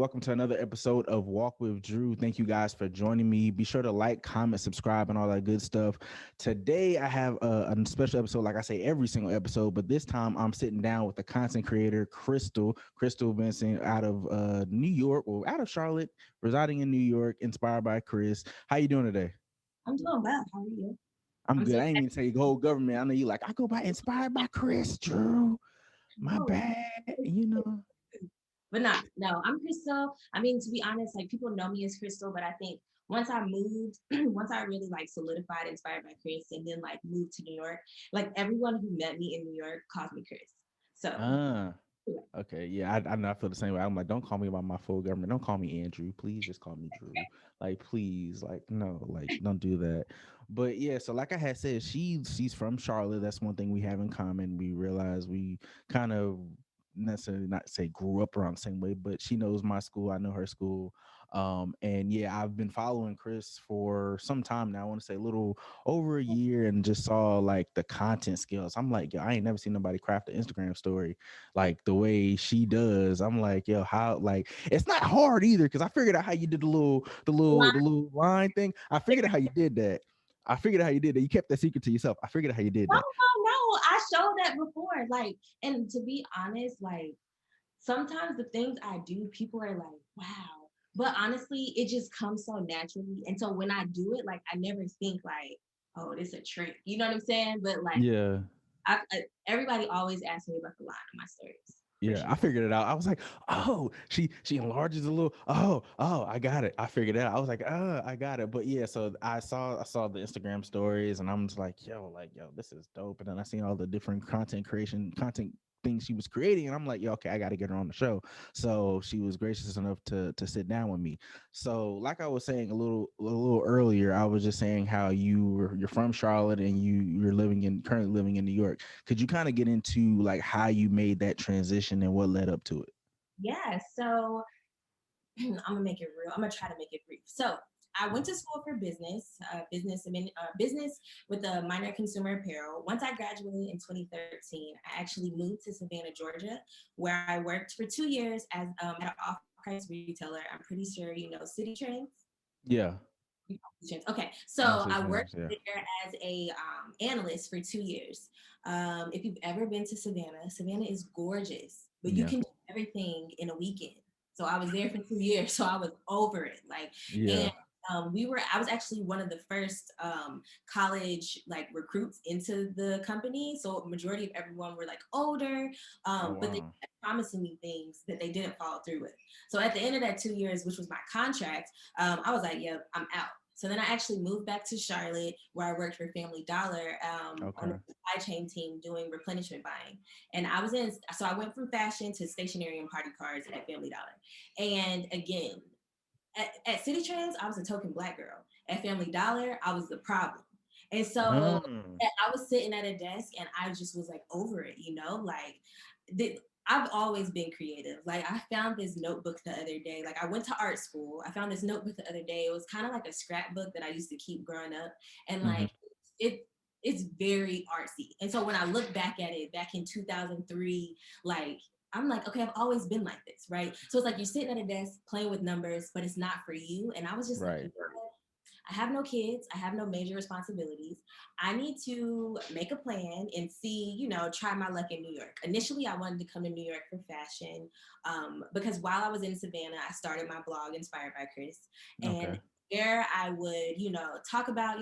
Welcome to another episode of Walk with Drew. Thank you guys for joining me. Be sure to like, comment, subscribe, and all that good stuff. Today, I have a special episode, like I say every single episode, but this time I'm sitting down with the content creator, Crystal Benson, out of New York, or out of Charlotte, residing in New York, inspired by Chris. How you doing today? I'm doing well. How are you? I'm I'm good. so I ain't even say whole government. I know you like, I go by inspired by Chris, Drew. My oh, bad, you know. but not no. I'm Crystal. I mean, to be honest, like people know me as Crystal, but I think once I moved, once I really like solidified inspired by Chris, and then like moved to New York, like everyone who met me in New York calls me Chris. So Ah. yeah. Okay, yeah, I know I feel the same way. I'm like, don't call me by my full government. Don't call me Andrew. Please just call me Drew. Like, please, like, no, like, don't do that. But yeah, so like I had said, she's from Charlotte. That's one thing we have in common. We realize we kind of necessarily not say grew up around the same way, but she knows my school. I know her school. And yeah, I've been following Chris for some time now. I want to say a little over a year, and just saw like the content skills. I'm like, yo, I ain't never seen nobody craft an Instagram story like the way she does. I'm like, yo, how, like, it's not hard either, because I figured out how you did the little line thing. I figured out how you did that. I figured out how you did that. You kept that secret to yourself. I figured out how you did No, that. no, no. I showed that before. Like, and to be honest, like sometimes the things I do, people are like, wow. But honestly, it just comes so naturally. And so when I do it, like I never think like, oh, this a trick. You know what I'm saying? But like Yeah. everybody always asks me about the line of my stories for Yeah, sure. I figured it out. I was like, oh, she enlarges a little. Oh, I got it. I figured it out. I was like, I got it. But yeah, so I saw the Instagram stories, and I'm just like, yo, this is dope. And then I seen all the different content things she was creating, and I'm like, yo, okay, I got to get her on the show. So she was gracious enough to sit down with me. So like I was saying a little earlier, I was just saying how you're from Charlotte, and you're currently living in New York. Could you kind of get into like how you made that transition and what led up to it? Yeah. So I'm gonna make it real. I'm gonna try to make it brief. So I went to school for business with a minor in consumer apparel. Once I graduated in 2013, I actually moved to Savannah, Georgia, where I worked for 2 years as at an off-price retailer. I'm pretty sure you know City Trends. Yeah, Okay, I know so City I worked Trends. Yeah. there as a analyst for 2 years. If you've ever been to Savannah, Savannah is gorgeous, but you Yeah. can do everything in a weekend. So I was there for 2 years, so I was over it. Like, Yeah. and I was actually one of the first college like recruits into the company. So majority of everyone were like older, Oh but they wow. kept promising me things that they didn't follow through with. So at the end of that 2 years, which was my contract, I was like, yeah, I'm out. So then I actually moved back to Charlotte, where I worked for Family Dollar on the Okay. supply chain team doing replenishment buying. And so I went from fashion to stationery and party cards at Family Dollar. And again, at City Trends, I was a token Black girl. At Family Dollar, I was the problem. And so Mm. I was sitting at a desk and I just was like over it, like the, I've always been creative. Like I found this notebook the other day. Like I went to art school. I found this notebook the other day. It was kind of like a scrapbook that I used to keep growing up. And Hmm. like it it's very artsy. And so when I look back at it back in 2003, like I'm like, okay, I've always been like this, right? So it's like you're sitting at a desk playing with numbers, but it's not for you. And I was just like, Right. I have no kids. I have no major responsibilities. I need to make a plan and see, try my luck in New York. Initially, I wanted to come to New York for fashion because while I was in Savannah, I started my blog, Inspired by Chris. Okay. And there I would, talk about,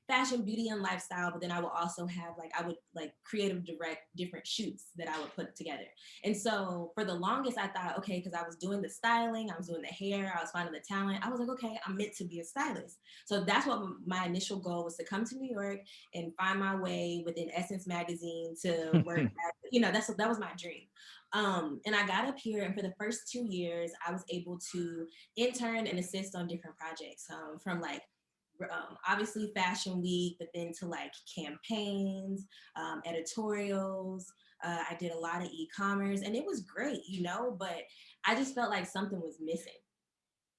fashion, beauty, and lifestyle. But then I would also have I would like creative direct different shoots that I would put together. And so for the longest, I thought, okay, because I was doing the styling, I was doing the hair, I was finding the talent. I was like, okay, I'm meant to be a stylist. So that's what my initial goal was, to come to New York and find my way within Essence magazine to work at, that was my dream. And I got up here, and for the first 2 years, I was able to intern and assist on different projects, from obviously Fashion Week, but then to like campaigns, editorials. I did a lot of e-commerce, and it was great, but I just felt like something was missing.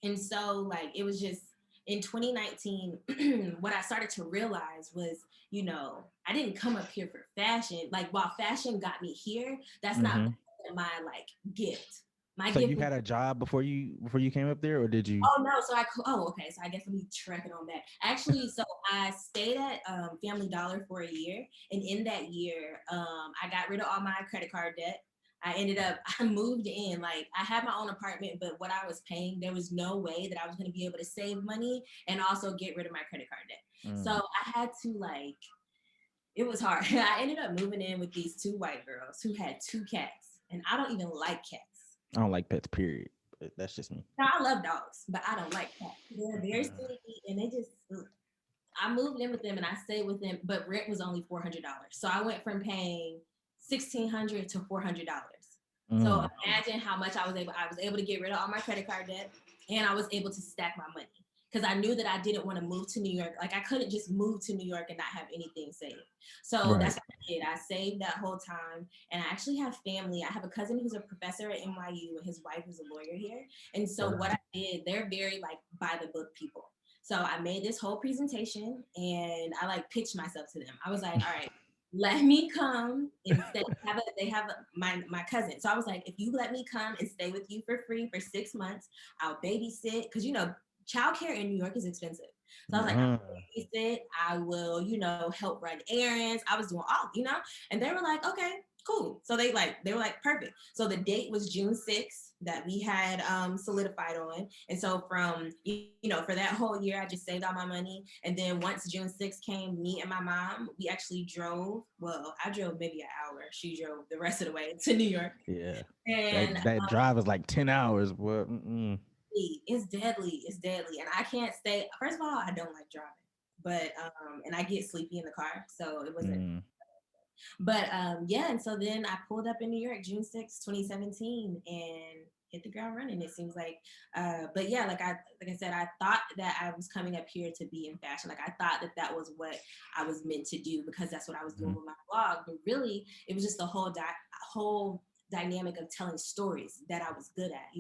And so, like, it was just in 2019, what I started to realize was, I didn't come up here for fashion. Like, while fashion got me here, that's not Hmm. my like gift. My So you gift. had a job before you came up there, or did you? Oh no, okay. So I guess let me track it on back. Actually, so I stayed at Family Dollar for a year, and in that year, I got rid of all my credit card debt. I ended up I moved in. Like I had my own apartment, but what I was paying, there was no way that I was going to be able to save money and also get rid of my credit card debt. So Mm. I had to like it was hard. I ended up moving in with these two white girls who had two cats, and I don't even like cats. I don't like pets, period. But that's just me. Now, I love dogs, but I don't like cats. They're very Mm. stinky, and they just. Ugh. I moved in with them, and I stayed with them, but rent was only $400. So I went from paying $1,600 to $400. So Mm. imagine how much I was able. I was able to get rid of all my credit card debt, and I was able to stack my money because I knew that I didn't want to move to New York. Like I couldn't just move to New York and not have anything saved. So Right. that's what I did. I saved that whole time, and I actually have family. I have a cousin who's a professor at NYU, and his wife is a lawyer here. And so Okay. what I did, they're very like by the book people. So I made this whole presentation, and I like pitched myself to them. I was like, all right, let me come and stay. They have my cousin. So I was like, if you let me come and stay with you for free for 6 months, I'll babysit because childcare in New York is expensive. So I was like, Uh, I'll babysit. I will, help run errands. I was doing all. And they were like, okay, cool. So they were like, perfect. So the date was June 6th that we had solidified on. And so from, for that whole year, I just saved all my money. And then once June 6th came, me and my mom, we actually drove. Well, I drove maybe an hour. She drove the rest of the way to New York. yeah. And That drive is like 10 hours. But it's deadly. It's deadly. And I can't stay. First of all, I don't like driving. But and I get sleepy in the car. So it wasn't. mm, But yeah, and so then I pulled up in New York June 6th, 2017, and hit the ground running. It seems like, but yeah, like I said, I thought that I was coming up here to be in fashion. Like I thought that that was what I was meant to do because that's what I was doing mm, with my blog. But really, it was just the whole dynamic of telling stories that I was good at.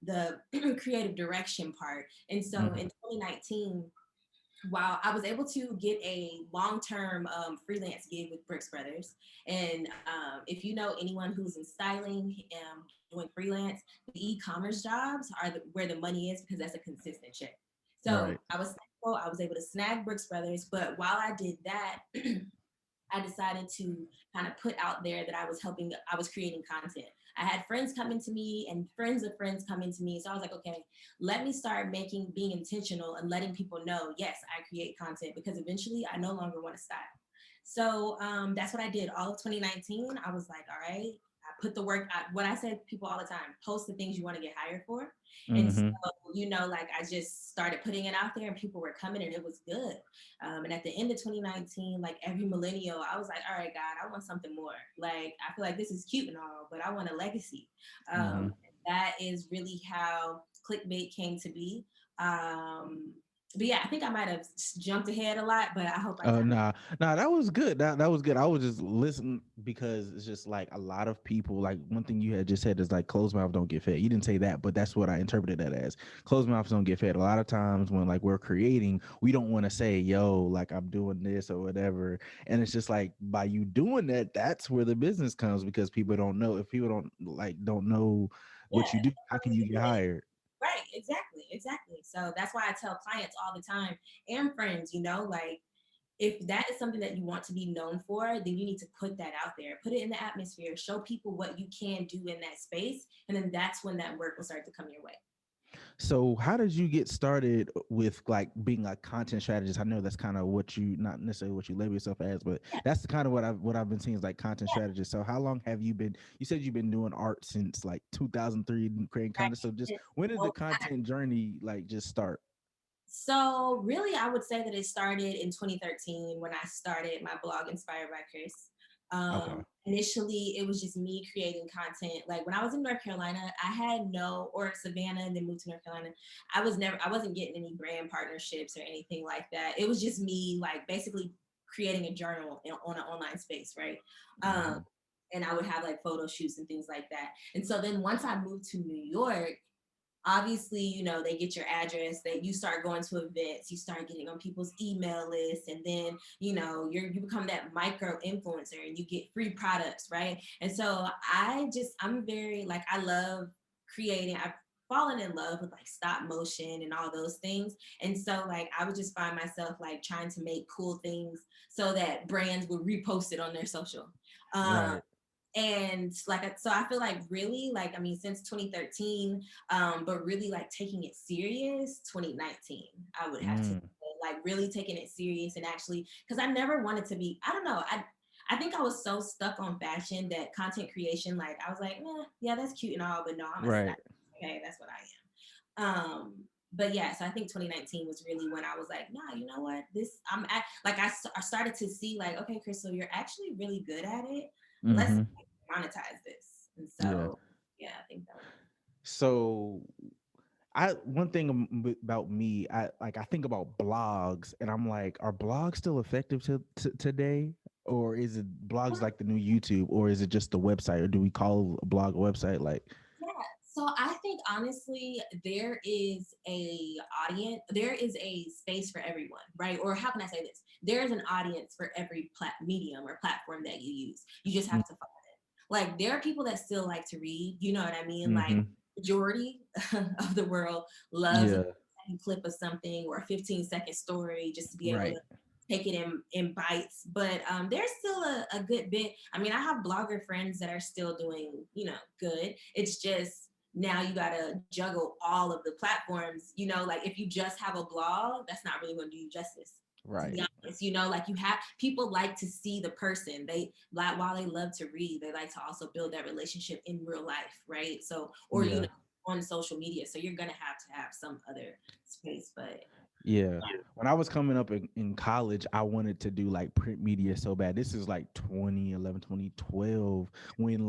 The creative direction part. And so mm. in 2019 while I was able to get a long-term freelance gig with Brooks Brothers, and if you know anyone who's in styling doing freelance, the e-commerce jobs are where the money is because that's a consistent check. So Right. I was thankful I was able to snag Brooks Brothers, but while I did that, I decided to kind of put out there that I was creating content. I had friends coming to me and friends of friends coming to me. So I was like, okay, let me start being intentional and letting people know, yes, I create content because eventually I no longer want to stop. So that's what I did all of 2019. I was like, all right, I put the work out. What I say to people all the time, post the things you want to get hired for. And so, Mm-hmm. like I just started putting it out there and people were coming and it was good. And at the end of 2019, like every millennial, I was like, all right, God, I want something more. Like, I feel like this is cute and all, but I want a legacy. Mm-hmm. That is really how clickbait came to be. But yeah, I think I might have jumped ahead a lot, but I hope I Oh kind of. nah, that was good. That was good. I was just listening because it's just like a lot of people. Like one thing you had just said is like closed mouth don't get fed. You didn't say that, but that's what I interpreted that as. Closed mouths don't get fed. A lot of times when like we're creating, we don't want to say, "Yo, like I'm doing this or whatever," and it's just like by you doing that, that's where the business comes because people don't know. If people don't know Yeah, what you do, how can you get hired? right, exactly, exactly. So that's why I tell clients all the time and friends, like if that is something that you want to be known for, then you need to put that out there, put it in the atmosphere, show people what you can do in that space. And then that's when that work will start to come your way. So how did you get started with like being a content strategist? I know that's kind of what you not necessarily what you label yourself as, but Yeah, that's the kind of what I've been seeing is like content strategist. So how long have you been? You said you've been doing art since like 2003, creating content. So just right. when did the content journey like just start? So really, I would say that it started in 2013 when I started my blog, Inspired by Chris. Okay. Initially, it was just me creating content. Like when I was in North Carolina, I had no, or Savannah, and then moved to North Carolina. I wasn't getting any brand partnerships or anything like that. It was just me, like basically creating a journal on an online space, right? Um, Mm-hmm. and I would have like photo shoots and things like that. And so then once I moved to New York, obviously, they get your address, that you start going to events, you start getting on people's email lists, and then, you become that micro influencer and you get free products, right? And so I'm very like, I love creating, I've fallen in love with like stop motion and all those things. And so like I would just find myself like trying to make cool things so that brands would repost it on their social. Um, Right. and like so I feel like really like I mean since 2013, but really like taking it serious 2019, I would have to say, Mm, like really taking it serious and actually because I never wanted to be, I don't know, I think I was so stuck on fashion that content creation, like I was like, yeah, that's cute and all, but no, I'm a style. right. Okay, that's what I am. But yeah, so I think 2019 was really when I was like, nah, you know what? This I'm at, like I started to see like, okay, Crystal, you're actually really good at it. Let's Mm-hmm. monetize this. And Yeah. so yeah, I think that was So I one thing about me, I think about blogs, and I'm like, are blogs still effective to today, or is it blogs like the new YouTube, or is it just the website, or do we call a blog a website? Like, yeah. So I think honestly, there is a audience, there is a space for everyone, right? Or how can I say this? There is an audience for every medium or platform that you use. You just have to find it. Like there are people that still like to read, you know what I mean? Like mm-hmm. majority of the world loves a Yeah, clip of something or a 15-second story just to be able to right. take it in bites. But there's still a good bit. I mean, I have blogger friends that are still doing, good. It's just now you got to juggle all of the platforms, like if you just have a blog, that's not really going to do you justice, to be Right. honest. Like you have people like to see the person, they like, while they love to read, they like to also build that relationship in real life, right? So or Yeah. on social media, so you're going to have some other space. But Yeah. When I was coming up in college, I wanted to do like print media so bad. This is like 2011, 2012, when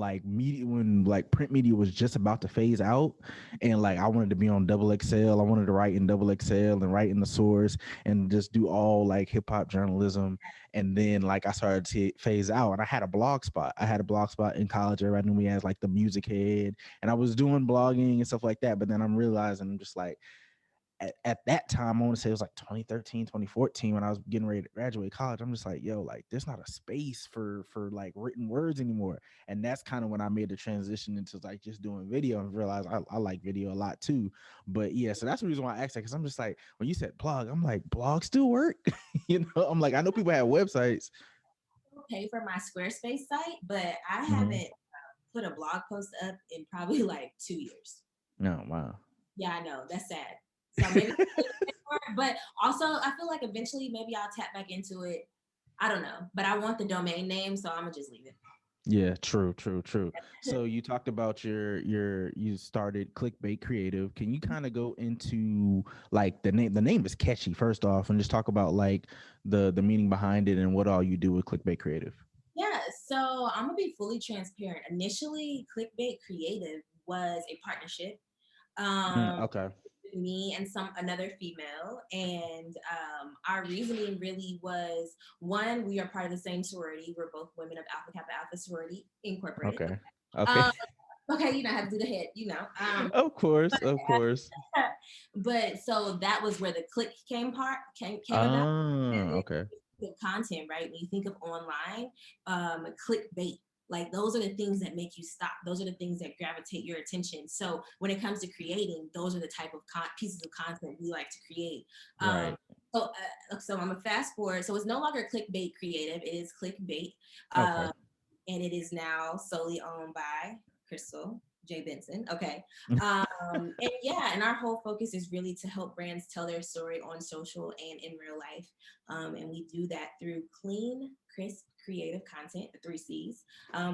like print media was just about to phase out. And like I wanted to be on double XL. I wanted to write in double XL and write in the source and just do all like hip hop journalism. And then like I started to phase out and I had a blog spot. I had a blog spot in college. Everybody knew me as like the music head. And I was doing blogging and stuff like that. But then I'm realizing I'm just like, at that time, I want to say it was like 2013, 2014 when I was getting ready to graduate college. I'm just like, yo, like there's not a space for like written words anymore. And that's kind of when I made the transition into like just doing video and realized I like video a lot too. But yeah, so that's the reason why I asked that because I'm just like, when you said blog, I'm like, blog still work? I'm like, I know people have websites. pay for my Squarespace site, but I Mhm. haven't put a blog post up in probably like 2 years. No, wow. Yeah, I know. That's sad. So maybe, but also I feel like eventually maybe I'll tap back into it. I don't know, but I want the domain name, so I'm gonna just leave it. Yeah, true, true, true. So you talked about you started Clickbait Creative. Can you kind of go into like the name? The name is catchy, first off, and just talk about like the meaning behind it and what all you do with Clickbait Creative. Yeah, so I'm gonna be fully transparent. Initially, Clickbait Creative was a partnership. Um, Okay. Me and some another female, and our reasoning really was one, we are part of the same sorority. We're both women of Alpha Kappa Alpha Sorority Incorporated. Okay. Okay. Um, okay, you know how to do the head, Of course, of course. but so that was where the click came about. Ah, okay. The content, right? When you think of online, clickbait, like those are the things that make you stop. Those are the things that gravitate your attention. So when it comes to creating, those are the type of pieces of content we like to create. Um, Right. so I'm a fast forward. So it's no longer clickbait creative. It is clickbait. Okay. Um, and it is now solely owned by Crystal J. Benson. Okay. And yeah, and our whole focus is really to help brands tell their story on social and in real life. And we do that through clean, crisp, creative content, the 3 C's,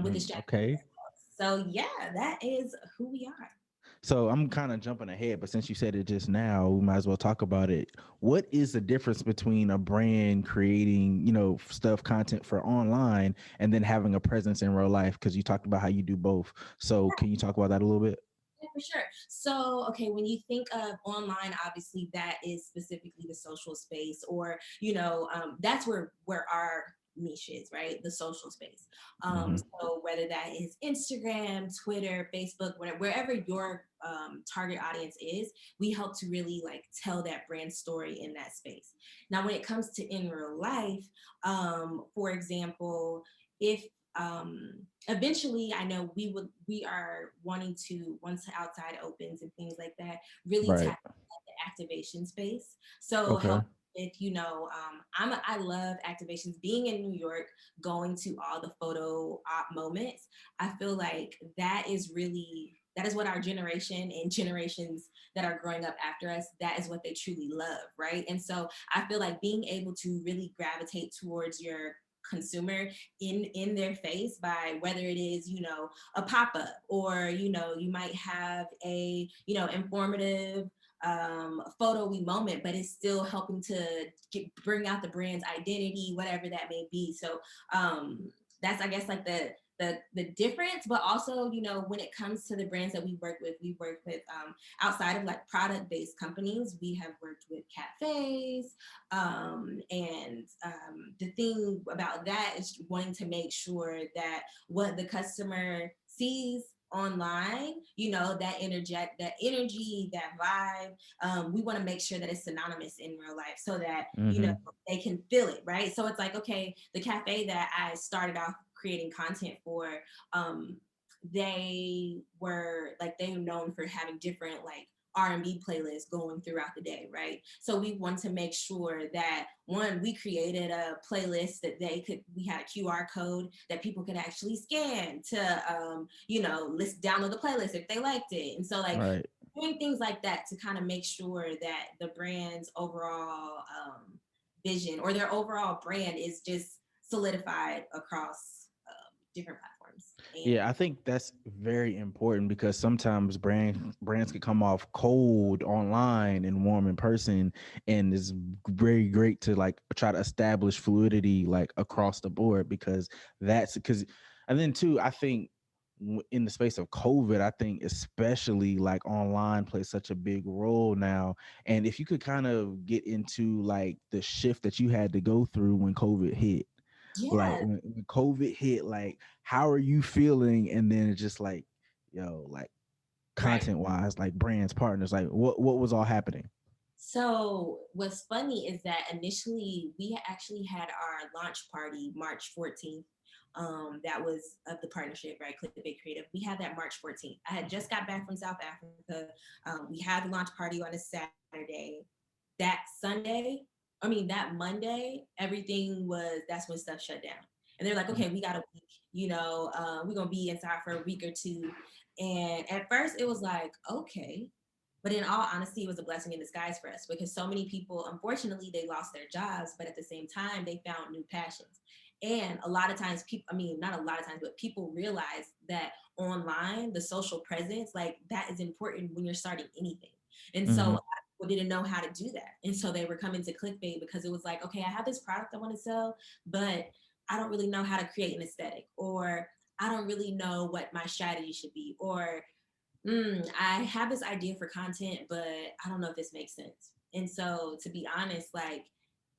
with the strategy. Okay. So yeah, that is who we are. So I'm kind of jumping ahead, but since you said it just now, we might as well talk about it. What is the difference between a brand creating, stuff, content for online and then having a presence in real life? Because you talked about how you do both. So can you talk about that a little bit? Yeah, for sure. So, okay, when you think of online, obviously that is specifically the social space, or that's where our niche is, right? The social space. Hmm. So whether that is Instagram, Twitter, Facebook, whatever, wherever your target audience is, we help to really like tell that brand story in that space. Now, when it comes to in real life, for example, if eventually I know we are wanting to, once outside opens and things like that, really Right. tap into the activation space. So Okay. help with, I love activations. Being in New York, going to all the photo op moments, I feel like that is what our generation and generations that are growing up after us, that is what they truly love, right? And so I feel like being able to really gravitate towards your consumer in their face, by whether it is, a pop-up, or you might have a informative photo-y moment, but it's still helping to bring out the brand's identity, whatever that may be. So that's, I guess, like the difference. But also, when it comes to the brands that we work with outside of like product-based companies, we have worked with cafes, and the thing about that is wanting to make sure that what the customer sees online, that energy, that vibe, we want to make sure that it's synonymous in real life, so that Mm-hmm. they can feel it, right? So it's like, okay, the cafe that I started off creating content for, um they were known for having different like R&B playlists going throughout the day, right? So we want to make sure that, one, we created a playlist that we had a QR code that people could actually scan to, download the playlist if they liked it. And so like Right. doing things like that to kind of make sure that the brand's overall vision, or their overall brand, is just solidified across different platforms. Yeah, I And think that's very important because sometimes brands can come off cold online and warm in person, and it's very great to like try to establish fluidity like across the board, because and then too, I think in the space of COVID, I think especially like online plays such a big role now. And if you could kind of get into like the shift that you had to go through when COVID hit, like yeah, when COVID hit, like how are you feeling? And then it's just like, like right. content wise, like brands, partners, like what was all happening? So what's funny is that initially we actually had our launch party March 14th. That was of the partnership, right? Clickbait Creative. We had that March 14th. I had just got back from South Africa. We had the launch party on a Saturday. That Sunday, that Monday, that's when stuff shut down. And they're like, okay, we got a week, we're going to be inside for a week or two. And at first it was like, okay. But in all honesty, it was a blessing in disguise for us, because so many people, unfortunately, they lost their jobs, but at the same time, they found new passions. And a lot of times, people, not a lot of times, but people realize that online, the social presence, like that is important when you're starting anything. And so a Mm-hmm. lot of people didn't know how to do that. And so they were coming to clickbait because it was like, okay, I have this product I want to sell, but I don't really know how to create an aesthetic, or I don't really know what my strategy should be, or I have this idea for content, but I don't know if this makes sense. And so, to be honest, like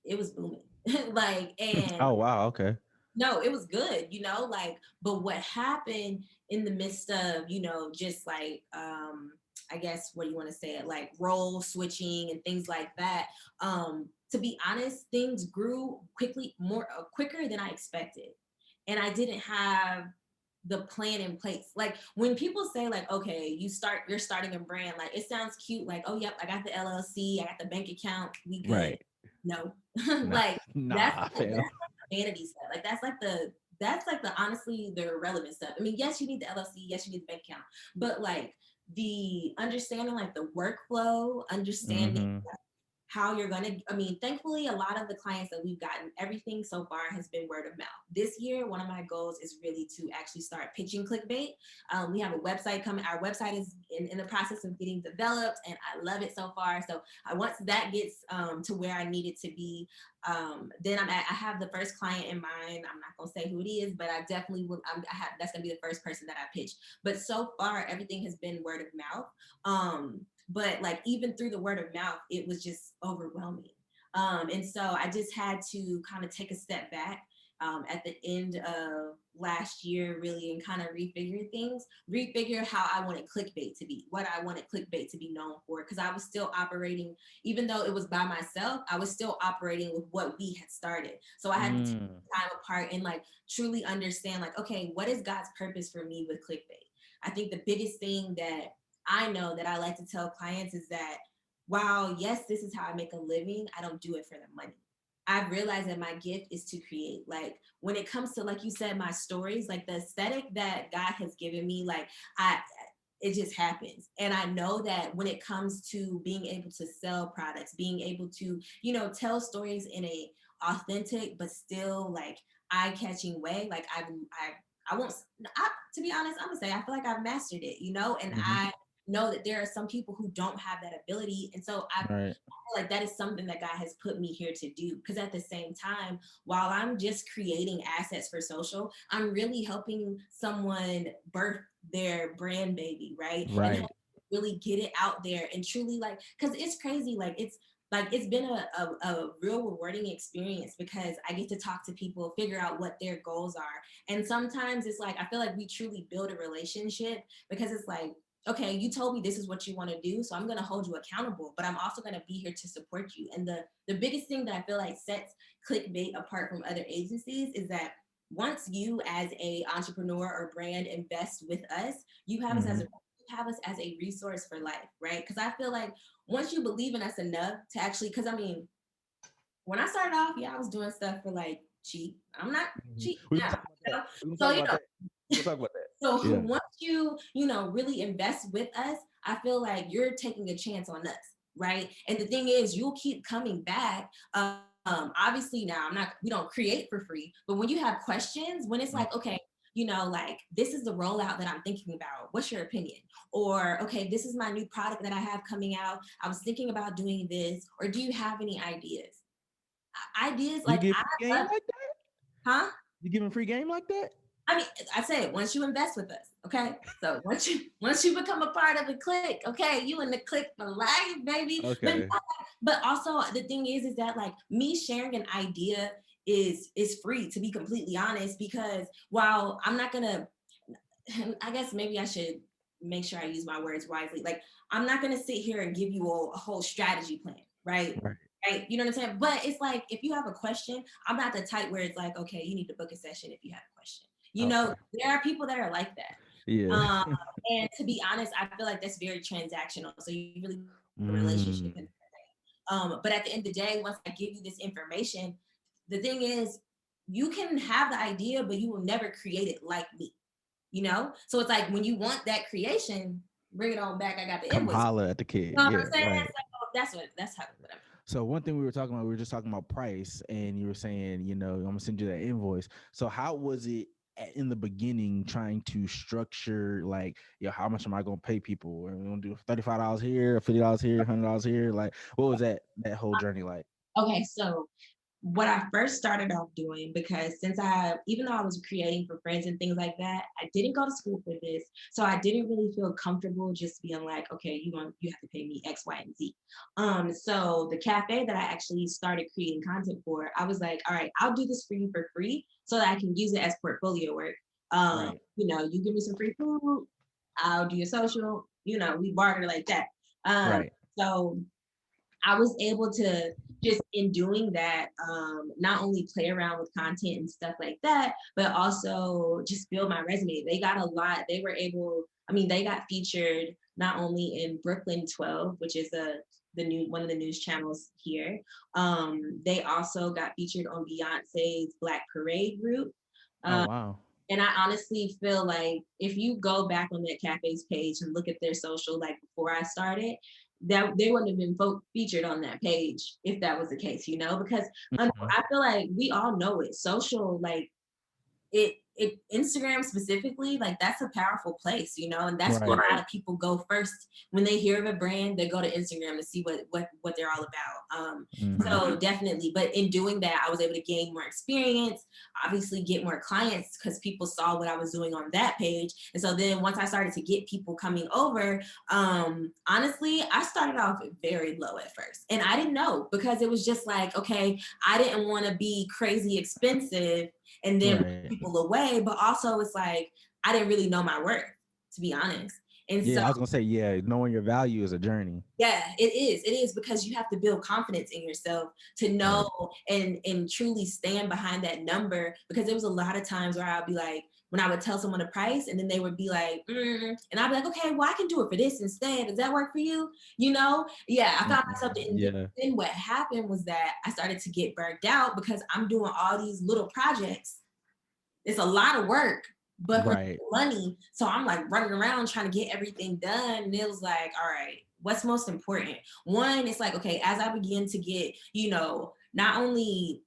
it was booming. Like, and Oh wow, okay. no, it was good, like, but what happened in the midst of, just like, I guess, what do you want to say it, like role switching and things like that. To be honest, things grew quicker than I expected. And I didn't have the plan in place. Like when people say like, okay, you're starting a brand, like it sounds cute, like, oh yep, I got the LLC, I got the bank account, we good. Right. No. Nah, Like that's nah, that's fam. vanity stuff. Like that's like the honestly the irrelevant stuff. I mean, yes, you need the LLC, yes, you need the bank account, but like the understanding, like the workflow, understanding Mm-hmm. how you're going to, thankfully, a lot of the clients that we've gotten, everything so far has been word of mouth. This year, one of my goals is really to actually start pitching clickbait. We have a website coming. Our website is in the process of getting developed, and I love it so far. So once that gets to where I need it to be, then I have the first client in mind. I'm not going to say who it is, but I definitely will. That's going to be the first person that I pitch. But so far, everything has been word of mouth. But like even through the word of mouth, it was just overwhelming. And so I just had to kind of take a step back, at the end of last year, really, and kind of refigure how I wanted clickbait to be, what I wanted clickbait to be known for. Because I was still operating, even though it was by myself, I was still operating with what we had started. So I had to take time apart and like truly understand, like, okay, what is God's purpose for me with clickbait? I think the biggest thing that I know that I like to tell clients is that while, yes, this is how I make a living, I don't do it for the money. I've realized that my gift is to create. Like when it comes to, like you said, my stories, like the aesthetic that God has given me, like I, it just happens. And I know that when it comes to being able to sell products, being able to, you know, tell stories in a authentic, but still like eye-catching way, like I won't, to be honest, I'm gonna say, I feel like I've mastered it, you know, and Mm-hmm. I know that there are some people who don't have that ability. And so I Right. feel like that is something that God has put me here to do. Because at the same time, while I'm just creating assets for social, I'm really helping someone birth their brand baby, right? And help Right. really get it out there and truly like, because it's crazy. Like it's been a real rewarding experience because I get to talk to people, figure out what their goals are. And sometimes it's like, I feel like we truly build a relationship because it's like, okay, you told me this is what you want to do, so I'm going to hold you accountable, but I'm also going to be here to support you. And the biggest thing that I feel like sets clickbait apart from other agencies is that once you as a entrepreneur or brand invest with us, Mm-hmm. you have us as a resource for life, right? Because I feel like once you believe in us enough to actually, because I mean, when I started off, yeah, I was doing stuff for like cheap. I'm not Mm-hmm. cheap We're gonna now, talk about you that. know? We're gonna So, talk about that. We're gonna talk about so that. Yeah. once you know, really invest with us, I feel like you're taking a chance on us, right? And the thing is, you'll keep coming back. Obviously now we don't create for free, but when you have questions, when it's like, Mhm. okay, you know, like this is the rollout that I'm thinking about. What's your opinion? Or okay, this is my new product that I have coming out. I was thinking about doing this, or do you have any ideas? Ideas You like give I free game love, like that? huh? You giving free game like that? I mean, I said once you invest with us, okay. So once you become a part of the clique, okay, you in the clique for life, baby. Okay. But also the thing is that like me sharing an idea is free, to be completely honest, because while I'm not gonna, I guess maybe I should make sure I use my words wisely. Like I'm not gonna sit here and give you a whole strategy plan, right? Right. Right. You know what I'm saying? But it's like if you have a question, I'm not the type where it's like, okay, you need to book a session if you have a question. You know, Okay. there are people that are like that. Yeah. And to be honest, I feel like that's very transactional. So you really build a relationship. Mm. But at the end of the day, once I give you this information, the thing is, you can have the idea, but you will never create it like me. You know? So it's like when you want that creation, bring it on back. I got the Come invoice. holler at the You kid. know what Yeah. I'm saying? Right. So that's what I'm. So one thing we were talking about, we were just talking about price, and you were saying, I'm gonna send you that invoice. So how was it in the beginning trying to structure like, how much am I gonna pay people? Are we gonna do $35 here, $50 here, $100 here? Like, what was that whole journey like? Okay, so what I first started off doing, because even though I was creating for friends and things like that, I didn't go to school for this. So I didn't really feel comfortable just being like, okay, you have to pay me X, Y, and Z. So the cafe that I actually started creating content for, I was like, all right, I'll do this for you for free so that I can use it as portfolio work. Right. You give me some free food, I'll do your social, we barter like that. Um, Right. so I was able to just in doing that, not only play around with content and stuff like that, but also just build my resume. They got a lot. They got featured not only in Brooklyn 12, which is the new one of the news channels here. They also got featured on Beyonce's Black Parade group. Oh Um, wow. and I honestly feel like if you go back on that cafe's page and look at their social, like before I started, that they wouldn't have been featured on that page if that was the case, because Mhm. I feel like we all know it. Social, like it Instagram specifically, like that's a powerful place, and that's where Right. a lot of people go first when they hear of a brand. They go to Instagram to see what they're all about. Mhm. So definitely, but in doing that, I was able to gain more experience, obviously get more clients because people saw what I was doing on that page. And so then once I started to get people coming over, honestly, I started off very low at first, and I didn't know because it was just like, okay, I didn't want to be crazy expensive and then push Right. people away. But also it's like, I didn't really know my worth, to be honest. And so Yeah, I was gonna say, yeah, knowing your value is a journey. yeah, it is. It is, because you have to build confidence in yourself to know Right. and truly stand behind that number. Because there was a lot of times where I'd be like, when I would tell someone a price and then they would be like, and I'd be like, okay, well, I can do it for this instead. Does that work for you? You know? Yeah, I found myself in Yeah. then what happened was that I started to get burnt out because I'm doing all these little projects. It's a lot of work, but for Right. money. So I'm like running around trying to get everything done. And it was like, all right, what's most important? One, it's like, okay, as I begin to get, not only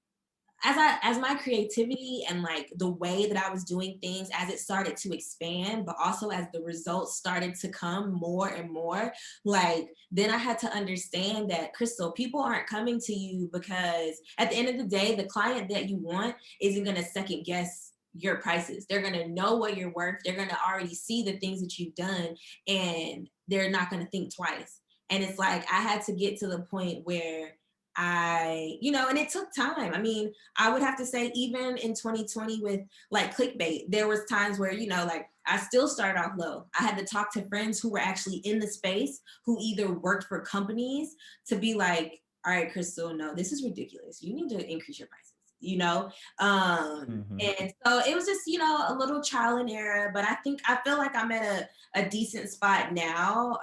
as my creativity and like the way that I was doing things, as it started to expand, but also as the results started to come more and more, like then I had to understand that, Crystal, people aren't coming to you because at the end of the day, the client that you want isn't going to second guess your prices. They're going to know what you're worth. They're going to already see the things that you've done, and they're not going to think twice. And it's like I had to get to the point where and it took time. I mean, I would have to say, even in 2020 with like clickbait, there was times where, like I still started off low. I had to talk to friends who were actually in the space, who either worked for companies, to be like, all right, Crystal, no, this is ridiculous. You need to increase your prices, Hmm. and so it was just, a little trial and error, but I feel like I'm at a decent spot now.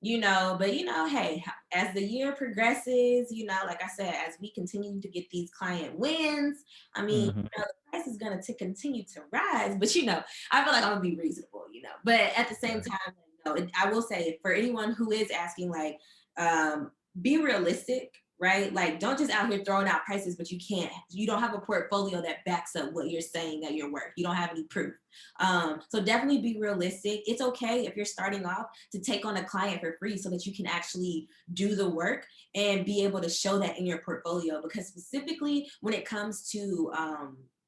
But hey, as the year progresses, like I said, as we continue to get these client wins, I mean, Hmm. the price is going to continue to rise, but I feel like I'm gonna be reasonable, but at the same Right. time, I will say, for anyone who is asking, like, um, be realistic, right? Like, don't just out here throwing out prices, but you don't have a portfolio that backs up what you're saying that you're worth. You don't have any proof. So definitely be realistic. It's okay if you're starting off to take on a client for free so that you can actually do the work and be able to show that in your portfolio. Because specifically when it comes to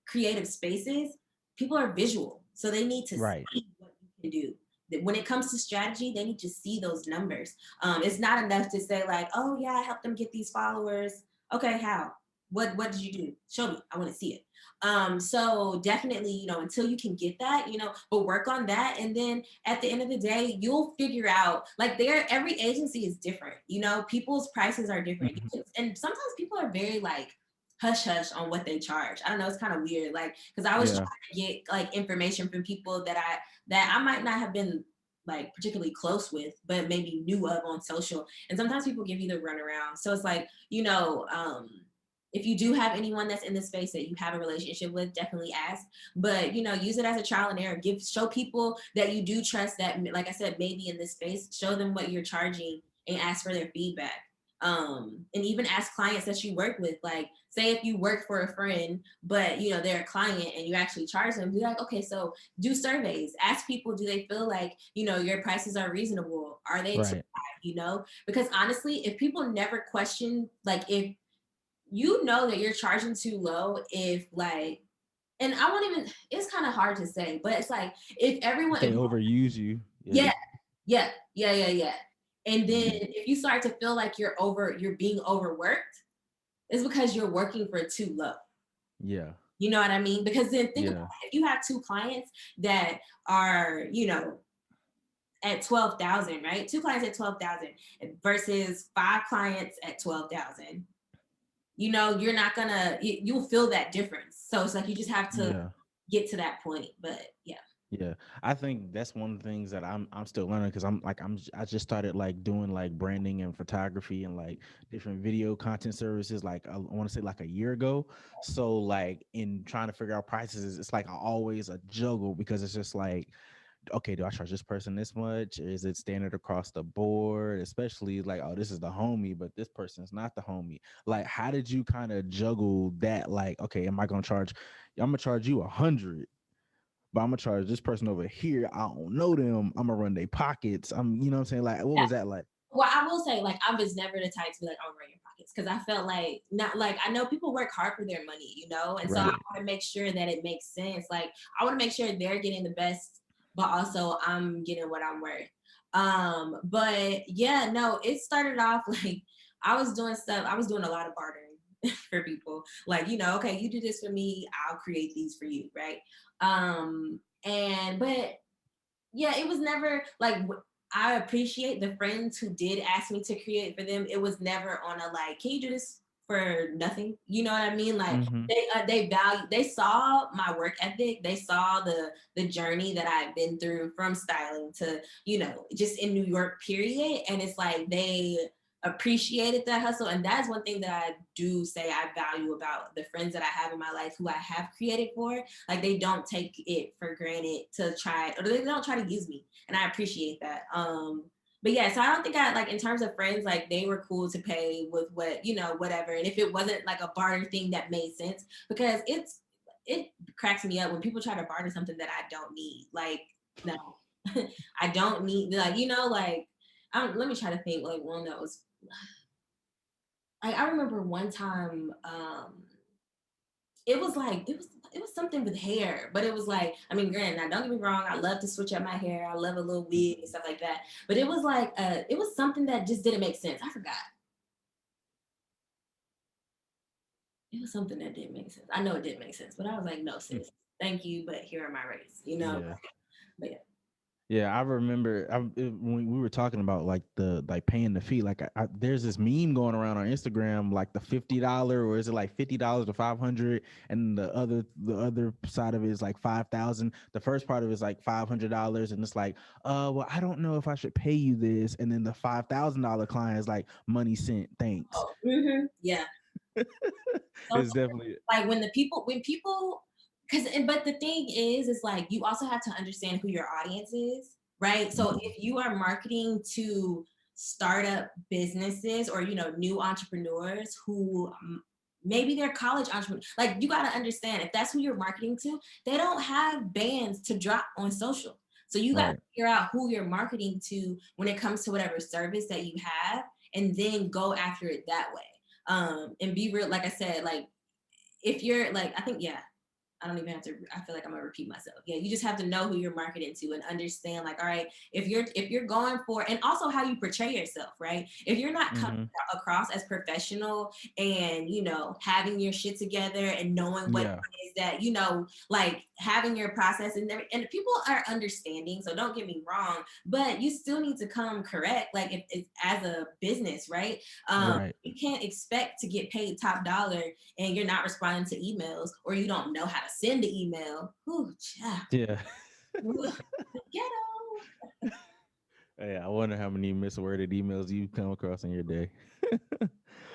creative spaces, people are visual. So they need to Right. see what you can do. When it comes to strategy, they need to see those numbers. It's not enough to say like, oh yeah, I helped them get these followers. Okay, how? What did you do? Show me. I want to see it. So definitely, until you can get that, but work on that. And then at the end of the day, you'll figure out, like, every agency is different, people's prices are different. Mhm. And sometimes people are very like hush hush on what they charge. I don't know, it's kind of weird. Like, because I was trying Yeah. to get like information from people that I might not have been like particularly close with, but maybe knew of on social. And sometimes people give you the runaround. So it's like, if you do have anyone that's in the space that you have a relationship with, definitely ask. But use it as a trial and error. Show people that you do trust, that, like I said, maybe in this space, show them what you're charging and ask for their feedback. And even ask clients that you work with, like, say if you work for a friend, but they're a client and you actually charge them, be like, okay, so do surveys, ask people, do they feel like your prices are reasonable, are they too Right. high, because honestly, if people never question, like, if that you're charging too low, if like, and I won't even, it's kind of hard to say, but it's like, if If everyone, they if, overuse you, yeah. yeah, yeah. And then Hmm. if you start to feel like you're being overworked, it's because you're working for too low. Yeah. You know what I mean? Because then think about Yeah. it. If you have two clients that are, at 12,000, right? Two clients at 12,000 versus five clients at 12,000. You're not gonna, you'll feel that difference. So it's like you just have to Yeah. get to that point. But yeah. Yeah, I think that's one of the things that I'm still learning, because I just started like doing like branding and photography and like different video content services, like I want to say like a year ago. So like in trying to figure out prices, it's like always a juggle, because it's just like, okay, do I charge this person this much? Is it standard across the board? Especially like, oh, this is the homie, but this person's not the homie. Like, how did you kind of juggle that? Like, okay, am I gonna charge? I'm gonna charge you 100, but I'm gonna charge this person over here. I don't know them. I'm gonna run their pockets. You know what I'm saying? Like, what Yeah. was that like? Well, I will say, like, I was never the type to be like, "I'm your pockets," because I felt like, not like, I know people work hard for their money, and so I Right. want to make sure that it makes sense. Like, I want to make sure they're getting the best, but also I'm getting what I'm worth. But yeah, no, it started off like I was doing stuff. I was doing a lot of bartering. for people. Like, okay, you do this for me, I'll create these for you, right? But yeah, it was never like, I appreciate the friends who did ask me to create for them. It was never on a like, can you do this for nothing? You know what I mean? Like Mm-hmm. they saw my work ethic. They saw the journey that I've been through from styling to, just in New York period. And it's like, they appreciated that hustle. And that's one thing that I do say I value about the friends that I have in my life who I have created for. Like, they don't take it for granted to try, or they don't try to use me. And I appreciate that. But yeah, so I don't think I like, in terms of friends, like they were cool to pay with what, whatever. And if it wasn't like a barter thing that made sense, because it cracks me up when people try to barter something that I don't need. Like, no, I don't need, like, like, let me try to think, like, one that was, I remember one time, it was like, it was something with hair, but it was like, I mean, granted, now don't get me wrong, I love to switch up my hair, I love a little wig and stuff like that, but it was like, it was something that just didn't make sense. I forgot. It was something that didn't make sense. I know it didn't make sense, but I was like, no, sis, thank you, but here are my rates, Yeah. But yeah. Yeah, I remember when we were talking about like the like paying the fee. Like, there's this meme going around on Instagram, like the $50, or is it like $50 to 500, and the other side of it is like 5,000. The first part of it is like $500, and it's like, well, I don't know if I should pay you this, and then the $5,000 client is like, money sent, thanks. Oh, yeah. So It's definitely. like when people, but the thing is like, you also have to understand who your audience is, right? So if you are marketing to startup businesses, or new entrepreneurs who, maybe they're college entrepreneurs, like, you got to understand, if that's who you're marketing to, they don't have bands to drop on social. So you got to Right. figure out who you're marketing to when it comes to whatever service that you have, and then go after it that way. And be real, like I said, like, if you're like, I think, yeah, I don't even have to, I feel like I'm gonna repeat myself. Yeah, you just have to know who you're marketing to and understand, like, all right, if you're going for, and also how you portray yourself, right? If you're not coming Mm-hmm. across as professional, and having your shit together, and knowing what Yeah. it is that, like, having your process, and people are understanding, so don't get me wrong, but you still need to come correct, like, if it's as a business, right? Right. You can't expect to get paid top dollar, and you're not responding to emails, or you don't know how to send the email. Ooh, child. Yeah. Ghetto. Yeah. I wonder how many misworded emails you come across in your day.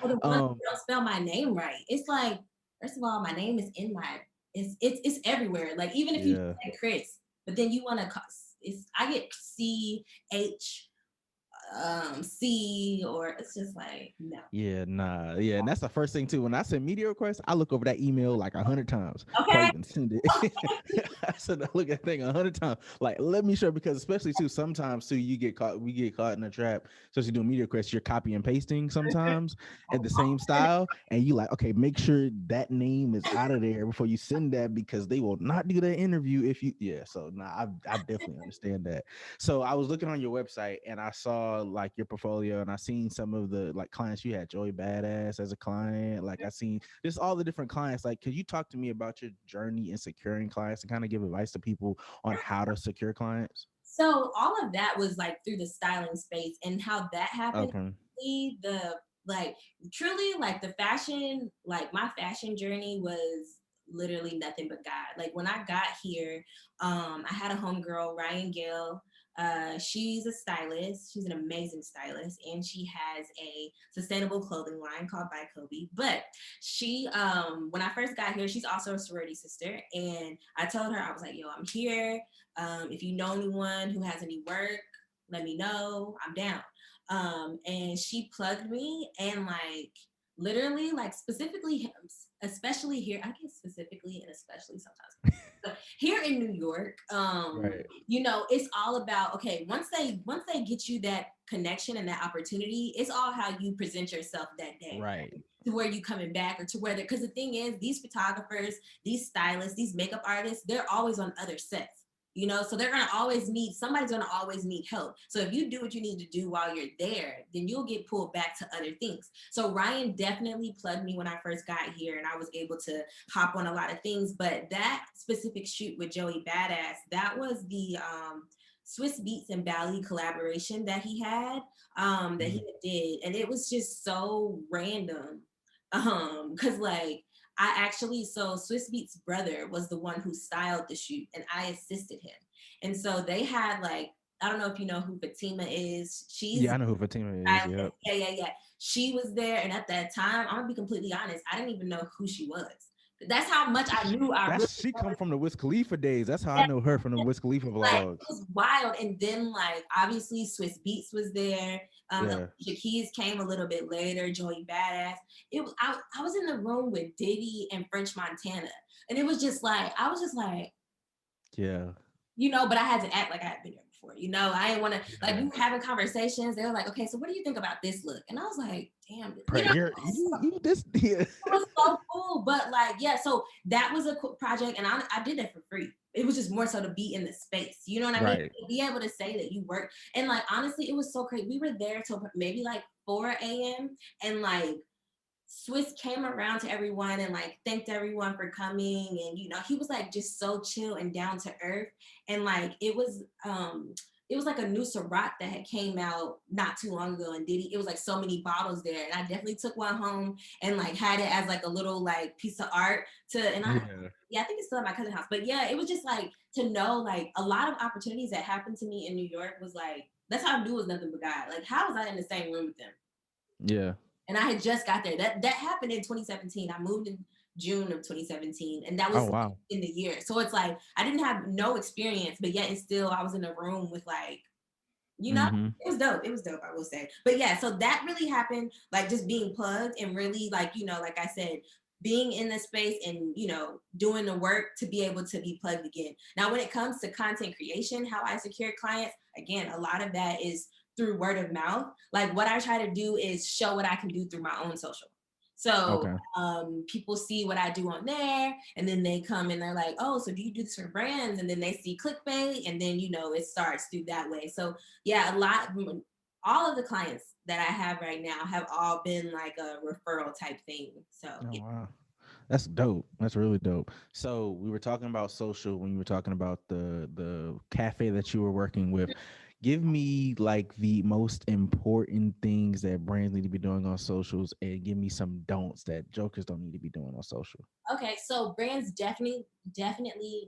Or the ones um. that don't spell my name right. It's like, first of all, my name is in my, it's everywhere. Like, even if you Yeah. say Chris, but then you want to, I get CH, C, or it's just like, no. Yeah, nah, yeah, and that's the first thing too. When I send media requests, I look over that email like 100 times before I Okay. even send it. I said I look at that thing 100 times. Like, let me show, because especially too, sometimes too, we get caught in a trap. Especially doing media requests, you're copy and pasting sometimes in the same style, and you like, okay, make sure that name is out of there before you send that, because they will not do that interview if you. Yeah, so nah, I definitely understand that. So I was looking on your website and I saw like your portfolio, and I seen some of the like clients you had. Joey Badass as a client. Like, I seen just all the different clients. Like, could you talk to me about your journey in securing clients and kind of give advice to people on how to secure clients? So all of that was like through the styling space, and how that happened. Okay. The like truly, like, the fashion, like, my fashion journey was literally nothing but God. Like, when I got here, I had a homegirl, Ryan Gale. She's a stylist. She's an amazing stylist, and she has a sustainable clothing line called By Kobe. But she, when I first got here, she's also a sorority sister, and I told her, I was like, "Yo, I'm here. If you know anyone who has any work, let me know. I'm down." And she plugged me, and like, literally, like, specifically, especially here, I guess specifically and especially sometimes, but here in New York, Right. it's all about, okay, once they get you that connection and that opportunity, it's all how you present yourself that day, Right. to where you coming back, or to where, because the thing is, these photographers, these stylists, these makeup artists, they're always on other sets. you know, so somebody's going to always need help. So if you do what you need to do while you're there, then you'll get pulled back to other things. So Ryan definitely plugged me when I first got here, and I was able to hop on a lot of things. But that specific shoot with Joey Badass, that was the Swiss Beats and Bali collaboration that he had, that he did. And it was just so random. Cause like so Swiss Beats' brother was the one who styled the shoot, and I assisted him. And so they had like, I don't know if you know who Fatima is. She's Yeah, I know who Fatima is. stylist. Yep. Yeah. She was there, and at that time, I'm gonna be completely honest, I didn't even know who she was. That's how much I knew I really She come was. from the Wiz Khalifa days. That's how I know her from the Wiz Khalifa Like, it vlogs. was wild. And then like obviously Swiss Beats was there. Yeah. Alicia Keys came a little bit later, Joey Badass. I was in the room with Diddy and French Montana. And it was just like, I was just like, Yeah. you know, but I had to act like I had been there before. You know, I didn't want to, like, Yeah. we were having conversations. They were like, okay, so what do you think about this look? And I was like, damn, you know, Here, you this. Yeah. it was so cool. But like, yeah, so that was a cool project, and I did it for free. It was just more so to be in the space. You know what I mean? Right. Be able to say that you work. And like, honestly, it was so crazy. We were there till maybe like 4 a.m. And like, Swiss came around to everyone and like thanked everyone for coming. And, you know, he was like just so chill and down to earth. And like, it was like a new Ciroc that had came out not too long ago, and Diddy, it was like so many bottles there. And I definitely took one home and like had it as like a little like piece of art Yeah. I think it's still at my cousin's house. But yeah, it was just like to know like a lot of opportunities that happened to me in New York was like, that's how I knew it was nothing but God. Like, how was I in the same room with them? Yeah. And I had just got there. That happened in 2017. I moved in June of 2017, and that Oh was wow. in the year. So it's like I didn't have no experience, but yet and still I was in a room with like, you know, Mm-hmm. it was dope. It was dope, I will say. But yeah, so that really happened, like just being plugged and really like, you know, like I said, being in the space and, you know, doing the work to be able to be plugged again. Now, when it comes to content creation, how I secure clients, again, a lot of that is through word of mouth. Like what I try to do is show what I can do through my own social. So Okay. people see what I do on there, and then they come and they're like, oh, so do you do this for brands? And then they see clickbait, and then, you know, it starts through that way. So yeah, all of the clients that I have right now have all been like a referral type thing. So Oh yeah. wow. That's dope. That's really dope. So we were talking about social when you were talking about the cafe that you were working with. Give me like the most important things that brands need to be doing on socials, and give me some don'ts that jokers don't need to be doing on social. Okay, so brands definitely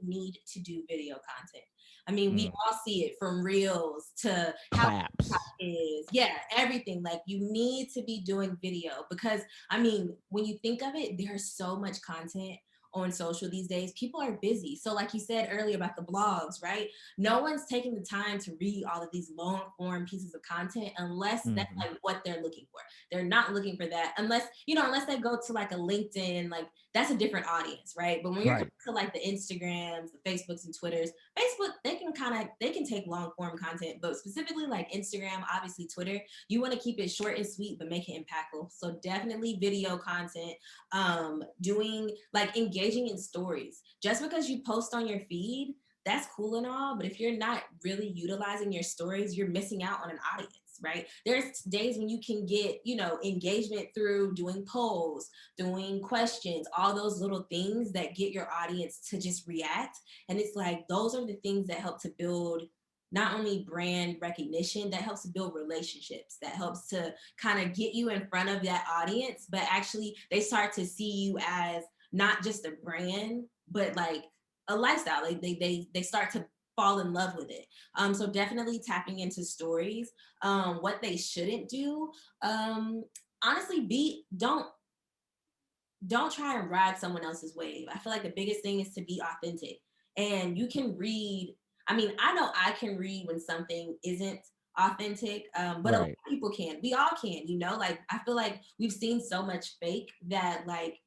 need to do video content. I mean, we Mm. all see it from reels to how TikTok Claps. is. Yeah, everything. Like you need to be doing video because I mean, when you think of it, there's so much content on social these days. People are busy. So like you said earlier about the blogs, right? No one's taking the time to read all of these long form pieces of content unless that's Hmm. like what they're looking for. They're not looking for that unless, you know, unless they go to like a LinkedIn, like that's a different audience, right? But when you're coming Right. to like the Instagrams, the Facebooks and Twitters, Facebook, they can take long form content, but specifically like Instagram, obviously Twitter, you want to keep it short and sweet, but make it impactful. So definitely video content, doing like engaging in stories. Just because you post on your feed, that's cool and all, but if you're not really utilizing your stories, you're missing out on an audience, right? There's days when you can get, you know, engagement through doing polls, doing questions, all those little things that get your audience to just react. And it's like, those are the things that help to build not only brand recognition, that helps to build relationships, that helps to kind of get you in front of that audience, but actually they start to see you as not just a brand, but like a lifestyle. Like they start to fall in love with it. So definitely tapping into stories. What they shouldn't do, honestly, don't try and ride someone else's wave. I feel like the biggest thing is to be authentic. And you can read, I mean, I know I can read when something isn't authentic, but a lot Right. of people can. We all can, you know? Like, I feel like we've seen so much fake that, like,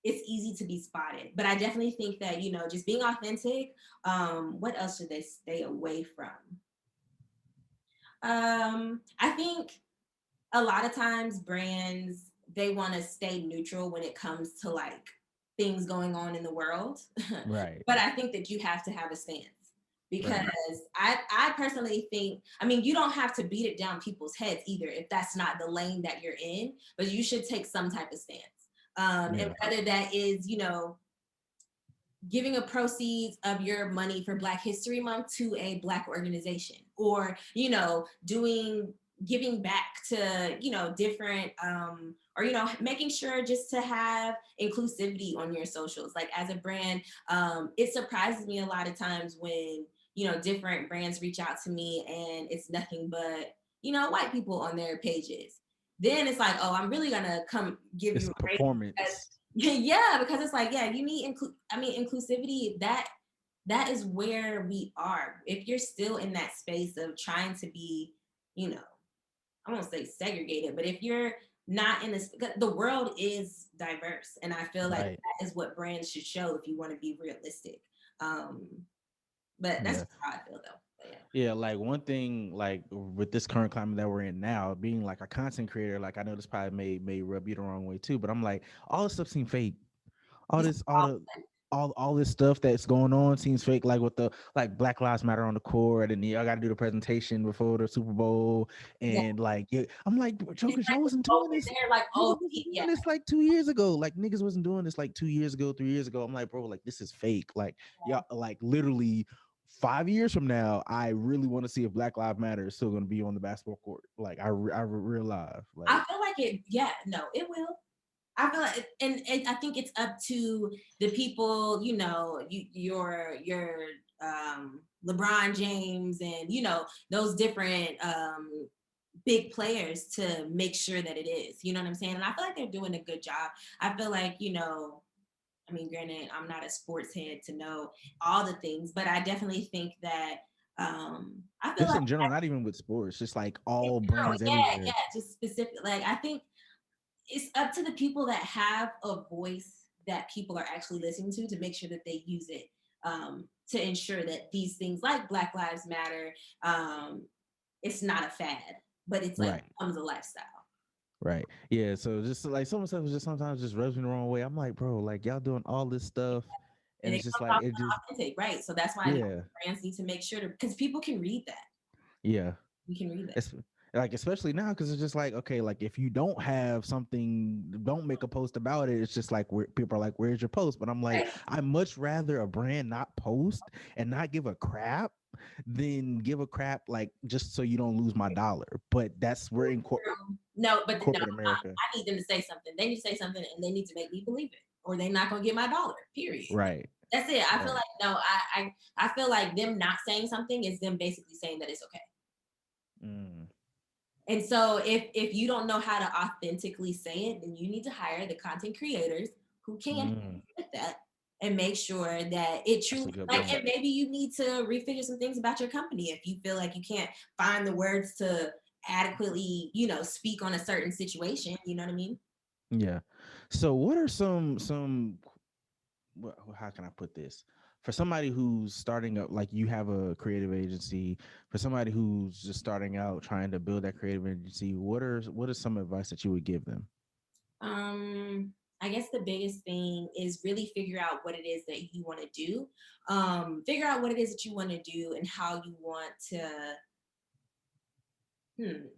it's easy to be spotted. But I definitely think that, you know, just being authentic, what else should they stay away from? I think a lot of times brands, they want to stay neutral when it comes to like things going on in the world. Right. But I think that you have to have a stance because Right. I personally think, I mean, you don't have to beat it down people's heads either if that's not the lane that you're in, but you should take some type of stance. And Yeah. whether that is, giving a proceeds of your money for Black History Month to a Black organization, or doing giving back to different or making sure just to have inclusivity on your socials. Like as a brand, it surprises me a lot of times when different brands reach out to me and it's nothing but white people on their pages. Then it's like, oh, I'm really gonna come give It's you a rating because performance. yeah, because it's like, yeah, you need inclusivity. That is where we are. If you're still in that space of trying to be, you know, I won't say segregated, but if you're not in this, the world is diverse, and I feel like Right. that is what brands should show if you want to be realistic. Um, but that's Yeah. just how I feel, though. But yeah. Yeah, like one thing, like with this current climate that we're in now, being like a content creator, like I know this probably may rub you the wrong way too, but I'm like, all this stuff seems fake. All It's this, all this stuff that's going on seems fake. Like with the like Black Lives Matter on the court, and y'all got to do the presentation before the Super Bowl, yeah, and like, yeah, I'm like, it's jokers, y'all like wasn't over doing this. there, like, Niggas oh wasn't yeah, doing this like 2 years ago. Like niggas wasn't doing this like 2 years ago, 3 years ago. I'm like, bro, like this is fake. Like, y'all, like literally 5 years from now, I really want to see if Black Lives Matter is still going to be on the basketball court. Like, real live. I Like, feel like it. Yeah, no, it will. I feel like, and I think it's up to the people, your LeBron James and those different big players to make sure that it is. You know what I'm saying? And I feel like they're doing a good job. I feel like I mean, granted, I'm not a sports head to know all the things, but I definitely think that I feel just like in general, not even with sports, just like in all general, brands yeah, everywhere. yeah, just specific. Like I think it's up to the people that have a voice that people are actually listening to make sure that they use it to ensure that these things like Black Lives Matter, it's not a fad, but it's like Right. becomes a lifestyle. Right. Yeah. So just like some of the stuff is just sometimes just rubs me the wrong way. I'm like, bro, like y'all doing all this stuff, and And it it's just comes like off it just authentic, right? So that's why yeah, brands need to make sure to because people can read that. yeah. We can read that. It's like especially now because it's just like okay, like if you don't have something, don't make a post about it. It's just like where people are like, "Where's your post?" But I'm like, Right. I much rather a brand not post and not give a crap than give a crap like just so you don't lose my dollar. But that's we're in No, but no, corporate America, I need them to say something. They need to say something, and they need to make me believe it, or they're not gonna get my dollar. Period. right? That's it. I feel Right. like no, I feel like them not saying something is them basically saying that it's okay. Mm, And so if you don't know how to authentically say it, then you need to hire the content creators who can mm. with that and make sure that it That's truly a good like point. and maybe you need to refigure some things about your company if you feel like you can't find the words to adequately, speak on a certain situation. You know what I mean? Yeah. So what are how can I put this? For somebody who's starting up, like you have a creative agency, for somebody who's just starting out trying to build that creative agency, what is some advice that you would give them? I guess the biggest thing is really figure out what it is that you want to do. Figure out what it is that you want to do and how you want to.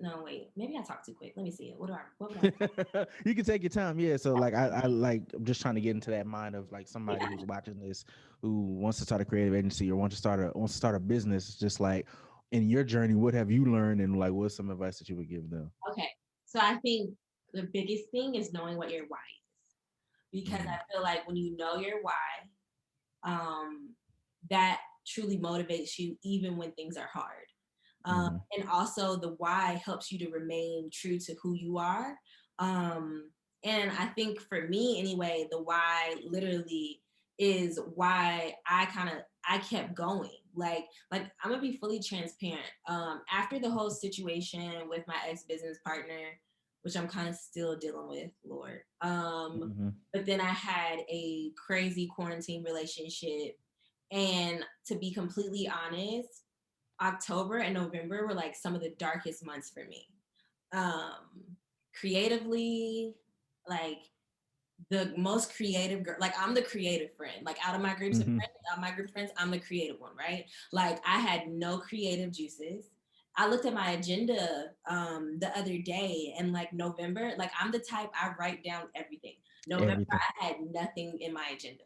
No, wait. Maybe I talked too quick. Let me see it. What would I? You can take your time. Yeah. So like I like I'm just trying to get into that mind of like somebody Yeah. who's watching this who wants to start a creative agency or wants to start a business, just like in your journey, what have you learned and like what's some advice that you would give them? Okay. So I think the biggest thing is knowing what your why is. Because Mm, I feel like when you know your why, um, that truly motivates you even when things are hard. mm-hmm, And also the why helps you to remain true to who you are. Um, and I think for me anyway, the why literally is why I kept going. Like I'm gonna be fully transparent. After the whole situation with my ex-business partner, which I'm kind of still dealing with, Lord. mm-hmm, But then I had a crazy quarantine relationship. And to be completely honest, October and November were like some of the darkest months for me. Um, Creatively, like the most creative girl. Like I'm the creative friend. Like out of my groups of Mm-hmm. friends, out of my group of friends, I'm the creative one, right? Like I had no creative juices. I looked at my agenda the other day and like November, like I'm the type I write down everything. November, Everything. I had nothing in my agenda.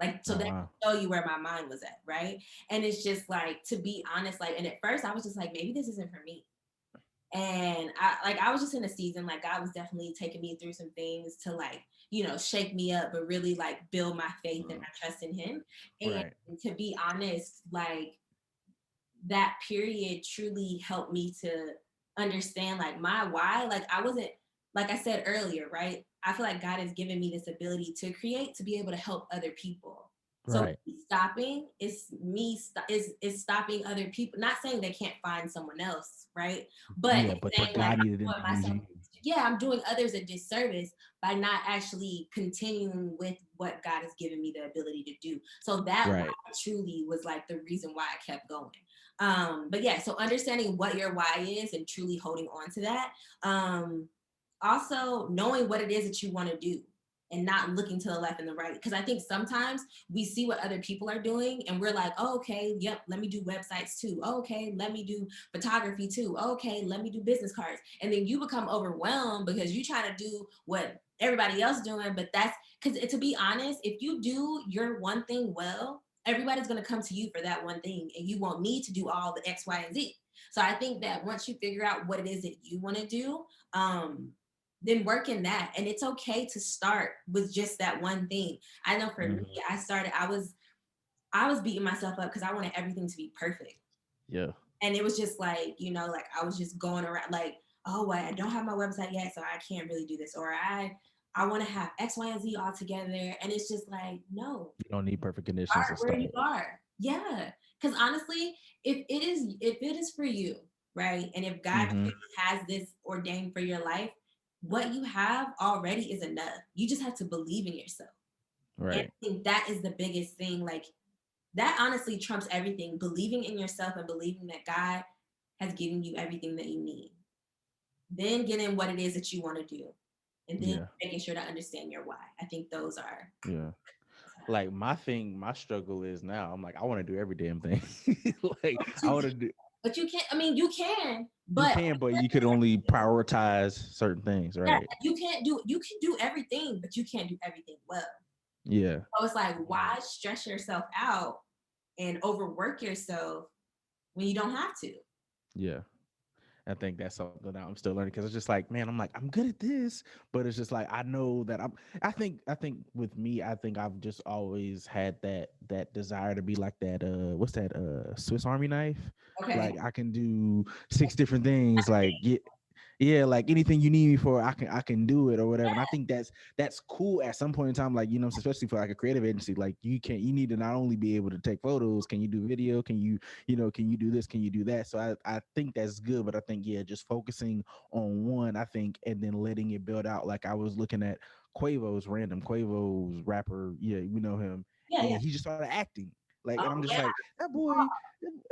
Like, so Oh that wow. show you where my mind was at, right? And it's just like, to be honest, like, and at first I was just like, maybe this isn't for me. And I was just in a season, like God was definitely taking me through some things to like, shake me up, but really like build my faith and my trust in him. And Right. to be honest, like that period truly helped me to understand like my why. Like I wasn't, like I said earlier, right? I feel like God has given me this ability to create, to be able to help other people. So Right. stopping is stopping other people. Not saying they can't find someone else, right? But Yeah, it's but saying like God needed them to use you. I'm doing others a disservice by not actually continuing with what God has given me the ability to do. So that Right. why truly was like the reason why I kept going. But yeah, so understanding what your why is and truly holding on to that. Also knowing what it is that you want to do and not looking to the left and the right. Because I think sometimes we see what other people are doing and we're like, oh, okay, yep, let me do websites too. Oh, okay, let me do photography too. Oh, okay, let me do business cards. And then you become overwhelmed because you're trying to do what everybody else doing. But that's because, to be honest, if you do your one thing well, everybody's going to come to you for that one thing and you won't need to do all the X, Y, and Z. So I think that once you figure out what it is that you want to do, then work in that. And it's okay to start with just that one thing. I know for me, Mm-hmm. I was beating myself up because I wanted everything to be perfect. Yeah. And it was just like, like I was just going around like, oh, wait, I don't have my website yet, so I can't really do this. Or I want to have X, Y, and Z all together. And it's just like, no, You don't need perfect conditions to start where start. you are. Yeah. Because honestly, if it is for you, right? And if God Mm-hmm. has this ordained for your life, what you have already is enough. You just have to believe in yourself. And Right. I think that is the biggest thing. Like that honestly trumps everything. Believing in yourself and believing that God has given you everything that you need. Then getting what it is that you want to do. And then Yeah. making sure to understand your why. I think those are. Yeah. Like my struggle is now, I'm like, I want to do every damn thing. Like I want to do, But you can't, I mean, you can, you but can, but you could only prioritize certain things, yeah, right? you can do everything, but you can't do everything well. Yeah. So it's like, why stress yourself out and overwork yourself when you don't have to? Yeah. I think that's something that I'm still learning because it's just like, man, I'm like, I'm good at this, but it's just like I know that I think with me, I think I've just always had that desire to be like that what's that Swiss Army knife? Okay. Like I can do six different things, like yeah, like anything you need me for, I can do it or whatever. And I think that's cool at some point in time, like, especially for like a creative agency, like you need to not only be able to take photos, can you do video, can you do this, can you do that? So I think that's good, but I think, yeah, just focusing on one, I think, and then letting it build out. Like I was looking at Quavo's rapper, yeah, we know him, Yeah, and yeah. he just started acting. Like, and I'm Oh, just yeah. like, that boy,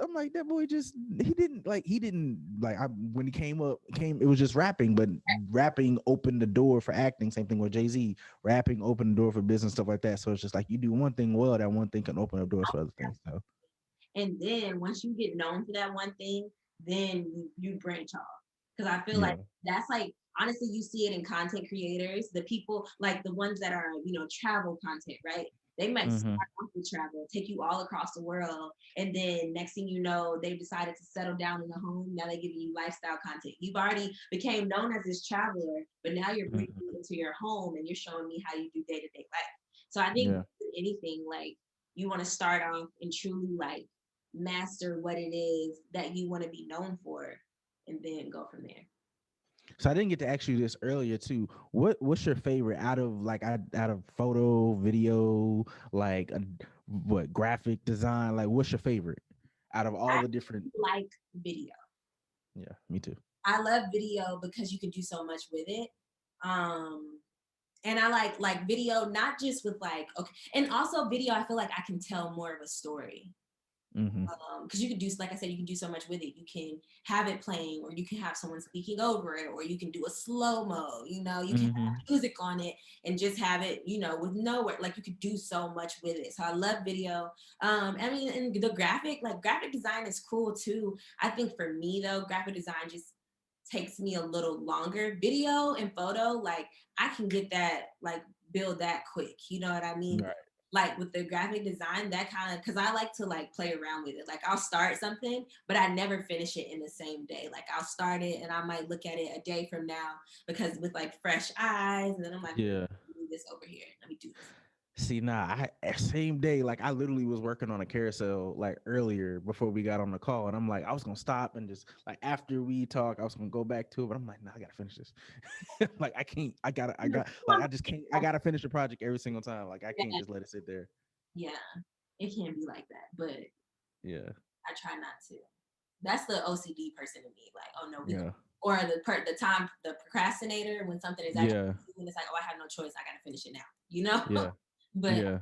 I'm like, that boy just he didn't when he came, it was just rapping, but rapping opened the door for acting. Same thing with Jay-Z. Rapping opened the door for business, stuff like that. So it's just like you do one thing well, that one thing can open up doors for other things. So And then once you get known for that one thing, then you branch off. Because I feel like yeah. that's like, honestly, you see it in content creators, the people like the ones that are, travel content, right? They might Mm-hmm. start off with travel, take you all across the world, and then next thing you know, they've decided to settle down in a home. Now they're giving you lifestyle content. You've already became known as this traveler, but now you're bringing Mm-hmm. me into your home and you're showing me how you do day-to-day life. So I think Yeah. anything like you want to start off and truly like master what it is that you want to be known for and then go from there. So I didn't get to ask you this earlier too. What's your favorite out of photo, video, like what graphic design? Like, what's your favorite out of all I the different? like video. Yeah, me too. I love video because you can do so much with it. Um and I like video not just with like, okay, and also video I feel like I can tell more of a story. Mm-hmm. Because you could do, like I said, you can do so much with it. You can have it playing, or you can have someone speaking over it, or you can do a slow mo, you know, you can Mm-hmm. have music on it and just have it, you know, with nowhere. Like you could do so much with it. So I love video. I mean, and the graphic design is cool too. I think for me though, graphic design just takes me a little longer. Video and photo, like I can get that, like build that quick. You know what I mean? Right. Like with the graphic design, that kind of, because I like to like play around with it. Like I'll start something, but I never finish it in the same day. Like I'll start it and I might look at it a day from now, because with like fresh eyes, and then I'm like, Yeah. let me do this over here. Let me do this. See, nah, same day, like I literally was working on a carousel like earlier before we got on the call, and I'm like, I was gonna stop and just like after we talk, I was gonna go back to it, but I'm like, nah, I gotta finish this. Like I can't, like I just can't, I gotta finish the project every single time. Like I can't just let it sit there. Yeah, it can be like that, but Yeah, I try not to. That's the OCD person in me. Like, oh no, yeah, or the procrastinator, when something is actually, yeah, when it's like, oh, I have no choice, I gotta finish it now, you know. yeah, But yeah.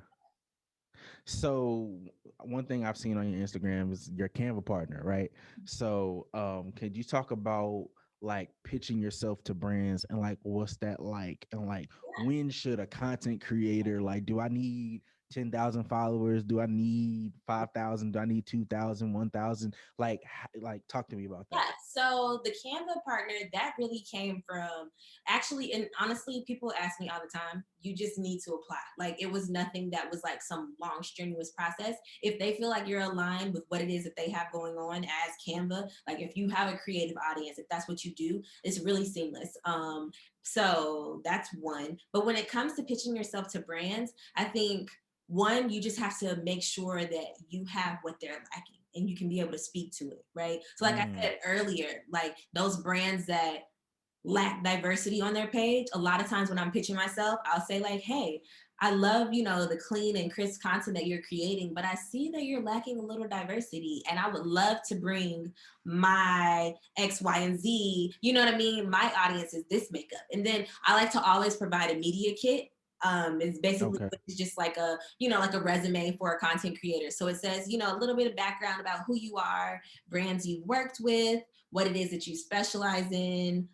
So one thing I've seen on your Instagram is your Canva partner, right? So could you talk about like pitching yourself to brands and like what's that like? And like when should a content creator like do I need 10,000 followers? Do I need 5,000? Do I need 2,000, 1,000? Like talk to me about yeah, that. so the Canva partner, that really came from, actually, and honestly, people ask me all the time, you just need to apply. Like it was nothing that was like some long, strenuous process. If they feel like you're aligned with what it is that they have going on as Canva, like if you have a creative audience, if that's what you do, it's really seamless. So that's one. But when it comes to pitching yourself to brands, I think one, you just have to make sure that you have what they're lacking and you can be able to speak to it, right? So like I Mm, said earlier, like those brands that lack diversity on their page, a lot of times when I'm pitching myself, I'll say like, hey, I love, you know, the clean and crisp content that you're creating, but I see that you're lacking a little diversity and I would love to bring my X, Y, and Z, you know what I mean? My audience is this makeup. And then I like to always provide a media kit. It's basically okay. it's just like a, you know, like a resume for a content creator. So it says, you know, a little bit of background about who you are, brands you've worked with, what it is that you specialize in,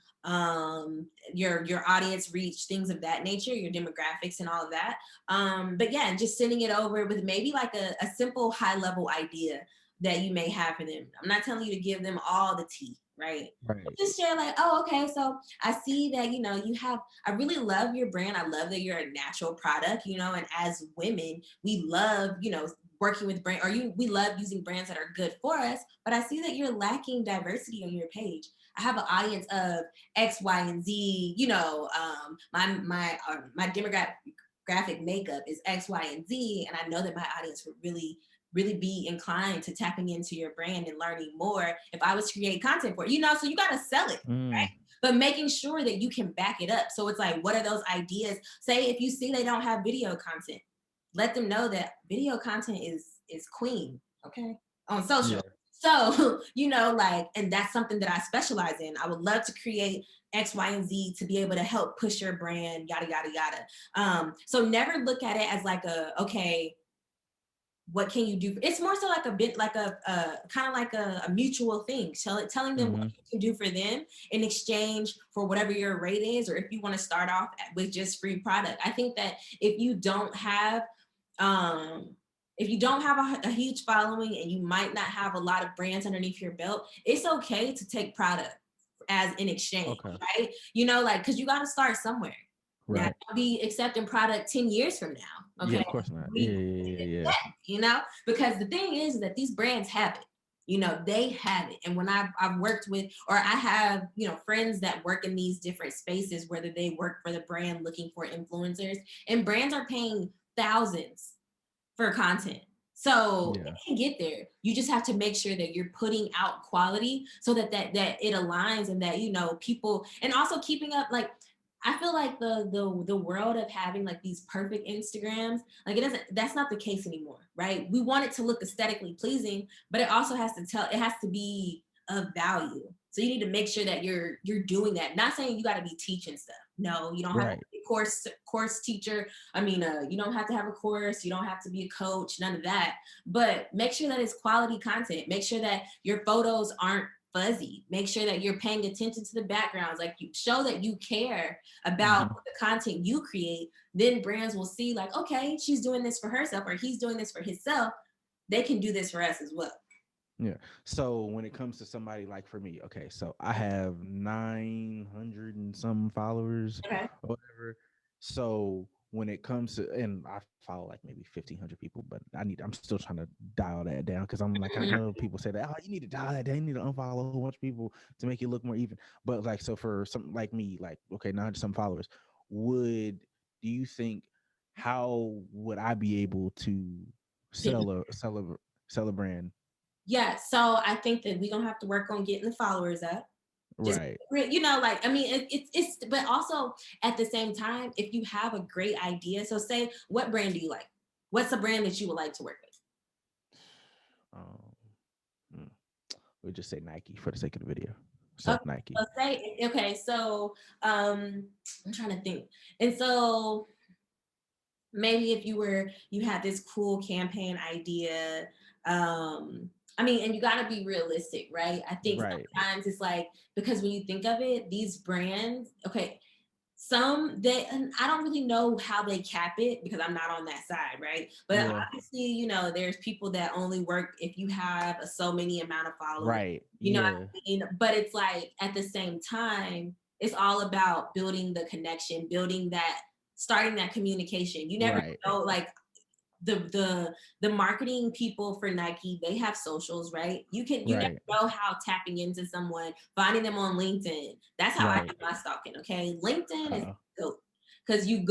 your audience reach, things of that nature, your demographics and all of that. But yeah, and just sending it over with maybe like a simple high level idea that you may have for them. I'm not telling you to give them all the tea, right? But Right. just share like, oh, okay, so I see that, you know, I really love your brand. I love that you're a natural product, you know, and as women, we love, you know, working with we love using brands that are good for us, but I see that you're lacking diversity on your page. I have an audience of X, Y, and Z. You know, my demographic makeup is X, Y, and Z, and I know that my audience would really be inclined to tapping into your brand and learning more if I was to create content for it. You know, so you got to sell it, Mm, right? But making sure that you can back it up. So it's like, what are those ideas? Say if you see they don't have video content, let them know that video content is queen, okay, on social. yeah. So, you know, like, and that's something that I specialize in. I would love to create X, Y, and Z to be able to help push your brand, yada, yada, yada. So never look at it as like okay, what can you do? It's more so like a bit like a kind of like a mutual thing. Telling them what Mm-hmm. you can do for them in exchange for whatever your rate is, or if you want to start off with just free product. I think that if you don't have um a huge following and you might not have a lot of brands underneath your belt, it's okay to take product as in exchange, Okay. right? You know, like, because you got to start somewhere. Now, Right. I'll be accepting product 10 years from now, Yeah, okay? of course not. Yeah, We, yeah, yeah, yeah. you know, because the thing is that these brands have it. You know, they have it. And when I've worked with, or I have, you know, friends that work in these different spaces, whether they work for the brand looking for influencers, and brands are paying thousands for content. So it Yeah. can get there. You just have to make sure that you're putting out quality so that it aligns and that, you know, people, and also keeping up, like, I feel like the world of having like these perfect Instagrams, like that's not the case anymore, right? We want it to look aesthetically pleasing, but it also it has to be of value. So you need to make sure that you're doing that. Not saying you got to be teaching stuff. No, you don't have to Right. course teacher. I mean, you don't have to have a course. You don't have to be a coach. None of that. But make sure that it's quality content. Make sure that your photos aren't fuzzy. Make sure that you're paying attention to the backgrounds. Like, you show that you care about Mhm. the content you create. Then brands will see, like, okay, she's doing this for herself, or he's doing this for himself. They can do this for us as well. Yeah. So when it comes to somebody like for me, okay, so I have 900 and some followers Okay. or whatever. So when it comes to, and I follow like maybe 1,500 people, but I'm still trying to dial that down because I'm like, I know people say that, oh, you need to dial that down, you need to unfollow a whole bunch of people to make it look more even. But like, so for something like me, like, okay, 900 some followers, do you think, how would I be able to sell a brand? Yeah, so I think that we're gonna have to work on getting the followers up. Just, Right. like, I mean, it's, but also at the same time, if you have a great idea, so say, what brand do you like? What's a brand that you would like to work with? Um, mm, we'll just say Nike for the sake of the video. So Okay, Nike. so say, okay, so I'm trying to think, and so maybe if you had this cool campaign idea, I mean, and you got to be realistic, right? I think Right. sometimes it's like, because when you think of it, these brands, okay, some, they, and I don't really know how they cap it because I'm not on that side, right? But Yeah. obviously, there's people that only work if you have a so many amount of followers, Right. you know what Yeah. I mean? But it's like, at the same time, it's all about building the connection, building that, starting that communication. You never Right. know, like, the marketing people for Nike, they have socials, right? You never Right. know how tapping into someone, finding them on LinkedIn. That's how I Right. do my stalking. Okay, LinkedIn is Uh, dope because you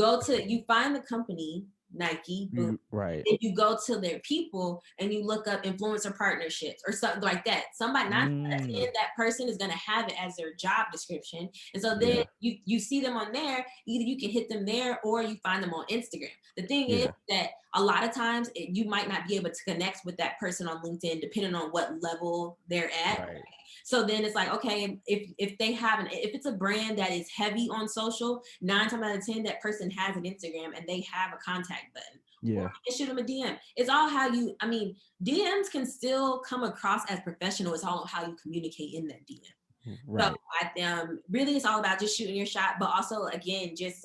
find the company Nike, boom. right. Then you go to their people and you look up influencer partnerships or something like that. Somebody, 9 out of 10, Mm, that person is going to have it as their job description. And so then yeah. you see them on there, either you can hit them there or you find them on Instagram. The thing is Yeah. that a lot of times you might not be able to connect with that person on LinkedIn depending on what level they're at. Right. So then it's like, okay, if they have if it's a brand that is heavy on social, 9 times out of 10, that person has an Instagram and they have a contact button. Or Yeah. you can shoot them a DM. It's all how you, I mean, DMs can still come across as professional. It's all how you communicate in that DM. So Right. really it's all about just shooting your shot, but also again, just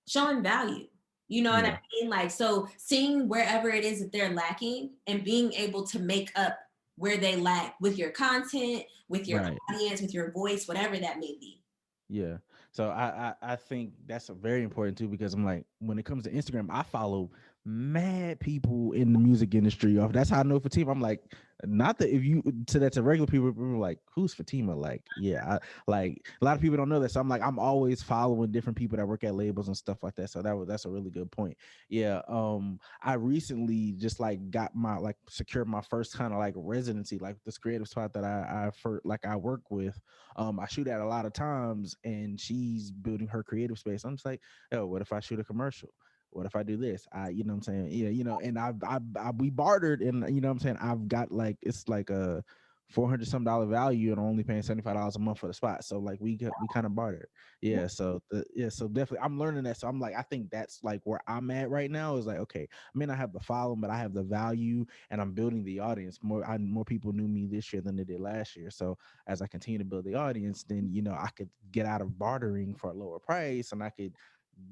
showing value. You know what I Yeah. mean? Like, so seeing wherever it is that they're lacking and being able to make up where they lack with your content, with your Right. audience, with your voice, whatever that may be. Yeah. So I think that's a very important too because I'm like, when it comes to Instagram, I follow mad people in the music industry. Off that's how I know Fatima. I'm like, not that if you to that to regular people are like, who's Fatima? Like, yeah, like a lot of people don't know that. So I'm like, I'm always following different people that work at labels and stuff like that. So that's a really good point. Yeah. I recently just like got my like secured my first kind of like residency, like this creative spot that I work with. I shoot at a lot of times, and she's building her creative space. I'm just like, oh, what if I shoot a commercial? What if I do this? You know what I'm saying? Yeah, and we bartered, and you know what I'm saying? I've got like, it's like a $400 some value, and I'm only paying $75 a month for the spot. So like we kind of bartered. Yeah. So definitely I'm learning that. So I'm like, I think that's like where I'm at right now is like, okay, I mean, I have the following, but I have the value, and I'm building the audience. More people knew me this year than they did last year. So as I continue to build the audience, then I could get out of bartering for a lower price, and I could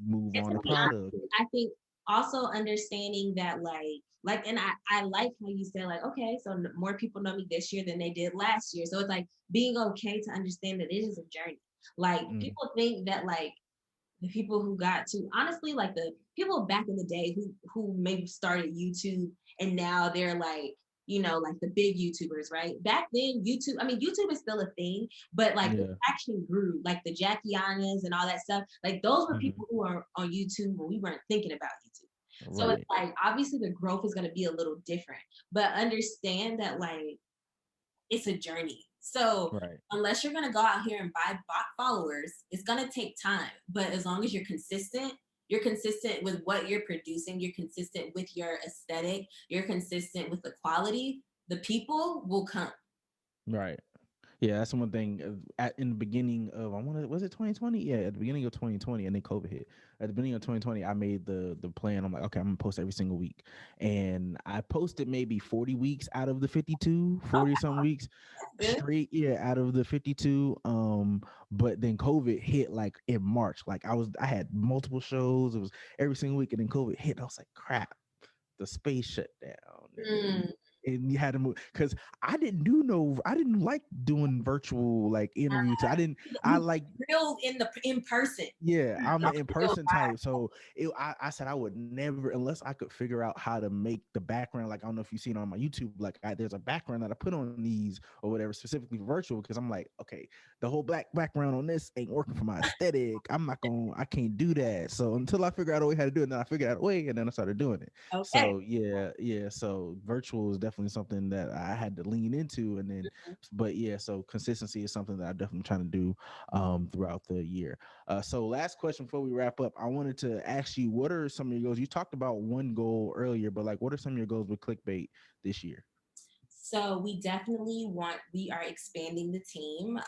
move And on to to be honest, product. I think also understanding that, and I like how you said, like, okay, so more people know me this year than they did last year. So it's like being okay to understand that it is a journey. Like, Mm, people think that, like, the people who got to, honestly, like, the people back in the day who maybe started YouTube and now they're like, like the big YouTubers, right? Back then, YouTube, I mean, YouTube is still a thing, but like the yeah. traction grew, like the Jackianas and all that stuff. Like, those were Mhm. people who are on YouTube when we weren't thinking about YouTube. So it's Right. like, obviously the growth is going to be a little different, but understand that, like, it's a journey. So Right. unless you're gonna go out here and buy bot followers, it's gonna take time. But as long as you're consistent with what you're producing, you're consistent with your aesthetic, you're consistent with the quality, the people will come. Right. Yeah, that's one thing. In the beginning of, I want to, was it 2020? Yeah, at the beginning of 2020, and then COVID hit. At the beginning of 2020, I made the plan. I'm like, okay, I'm gonna post every single week, and I posted maybe 40 weeks out of the 52, Oh, 40 some weeks that's good. straight. Yeah, out of the 52. But then COVID hit like in March. Like I had multiple shows. It was every single week, and then COVID hit. I was like, crap, the space shut down, Mm. and you had to move because I didn't like doing virtual like interviews. I You like real in person. yeah, I'm an That's real in-person type. So I said I would never, unless I could figure out how to make the background. Like, I don't know if you've seen on my YouTube, like there's a background that I put on these or whatever, specifically for virtual, because I'm like, okay, the whole black background on this ain't working for my aesthetic. I can't do that. So until I figure out a way how to do it, then I figured out a way, and then I started doing it. Okay. So yeah. So virtual is definitely something that I had to lean into, and then, but yeah, so consistency is something that I definitely trying to do throughout the year. So last question before we wrap up, I wanted to ask you, what are some of your goals? You talked about one goal earlier, but like, what are some of your goals with clickbait this year? So we are expanding the team.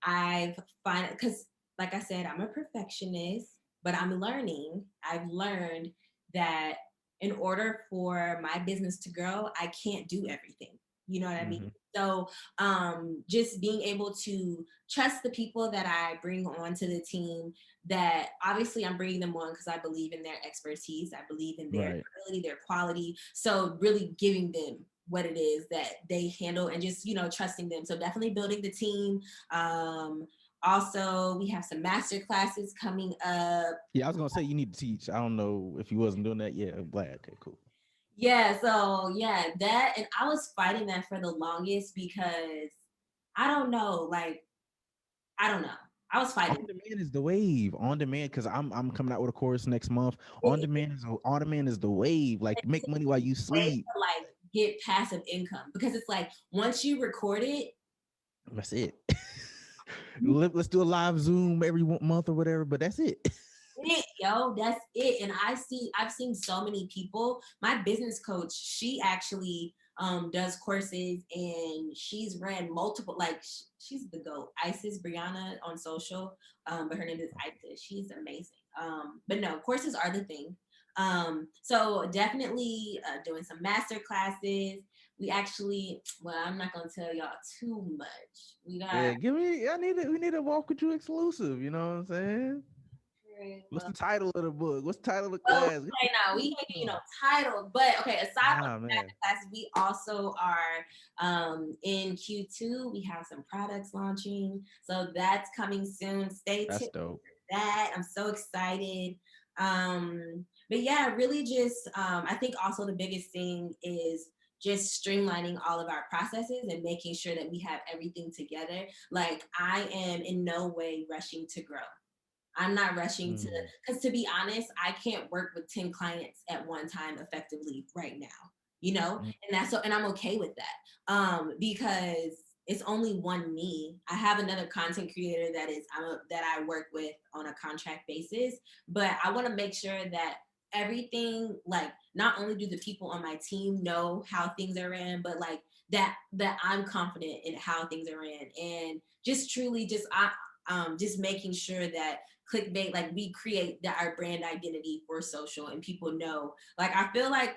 I've find because like I said, I'm a perfectionist, but I've learned that in order for my business to grow, I can't do everything. You know what I mean? Mm-hmm. So just being able to trust the people that I bring onto the team, that obviously I'm bringing them on because I believe in their expertise. I believe in their Right. ability, their quality. So really giving them what it is that they handle and just, trusting them. So definitely building the team. Um, Also, we have some master classes coming up. Yeah, I was gonna say you need to teach. I don't know if you wasn't doing that. Yeah, I'm glad. Okay, cool. Yeah, so yeah, that and I was fighting that for the longest because I don't know, like I don't know. I was On fighting demand is the wave. On demand, because I'm coming out with a course next month. it. On demand is the wave. Like, make money while you Way sleep. to like get passive income because it's like once you record it, That's it. you Let's do a live Zoom every month or whatever. But that's it. it, yo, that's it. And I've seen so many people. My business coach, she actually does courses and she's ran multiple, like she's the GOAT, Isis Brianna on social. But her name is Isis. She's amazing. But no, courses are the thing. So definitely doing some master classes. We actually, well, I'm not gonna tell y'all too much. We got Yeah, give me. I need it. We need a walk with you exclusive. You know what I'm saying? What's well, the title of the book? What's the title of the well, class? okay, now we can't give you no title, but okay. Aside from Nah, the master man, classes, we also are in Q2. We have some products launching, so that's coming soon. Stay that's tuned dope. for that. I'm so excited. But yeah, really just I think also the biggest thing is just streamlining all of our processes and making sure that we have everything together. Like I am in no way rushing to grow. I'm not rushing to, Mm, because to be honest, I can't work with 10 clients at one time effectively right now, mm, and and I'm okay with that. Because it's only one me. I have another content creator that I work with on a contract basis, but I want to make sure that everything, like, not only do the people on my team know how things are ran, but like that I'm confident in how things are ran, and just truly just making sure that clickbait, like we create our brand identity for social and people know. Like I feel like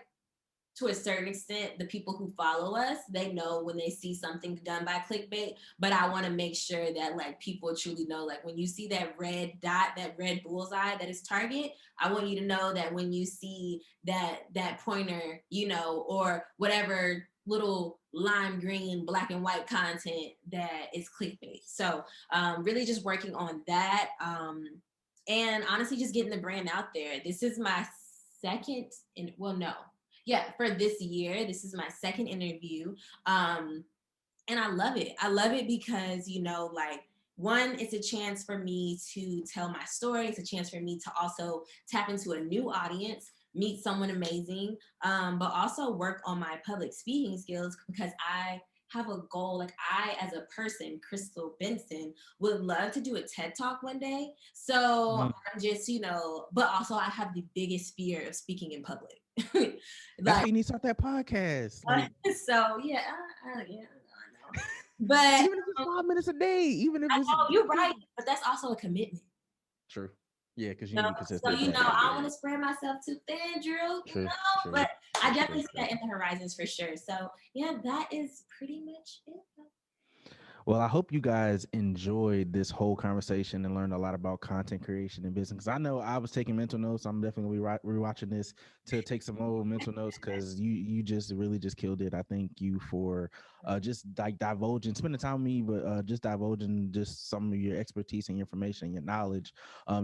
to a certain extent, the people who follow us, they know when they see something done by clickbait. But I want to make sure that like people truly know, like when you see that red dot, that red bullseye that is target, I want you to know that when you see that pointer, or whatever little lime green, black and white content, that is clickbait. So really just working on that. And honestly, just getting the brand out there. This is my second, well, no, yeah, for this year. This is my second interview. And I love it. I love it because, like, one, it's a chance for me to tell my story. It's a chance for me to also tap into a new audience, meet someone amazing, but also work on my public speaking skills because I have a goal. Like, I, as a person, Crystal Benson, would love to do a TED Talk one day. So mm. I'm just, but also I have the biggest fear of speaking in public. That's Like, why you need to start that podcast. Like, so yeah, yeah, I know. But Even if it's 5 minutes a day, even if I it's know you're right, but that's also a commitment. true. Yeah, because you You need to know? be So, consistent with that. I don't want to spread myself too thin, Drew, True, true. but I That's definitely true. see that in the horizons for sure. So, yeah, that is pretty much it. Well, I hope you guys enjoyed this whole conversation and learned a lot about content creation and business. 'Cause I know I was taking mental notes. I'm definitely gonna be rewatching this to take some more mental notes because you just really just killed it. I thank you for just like divulging, spending time with me, but just divulging just some of your expertise and your information, your knowledge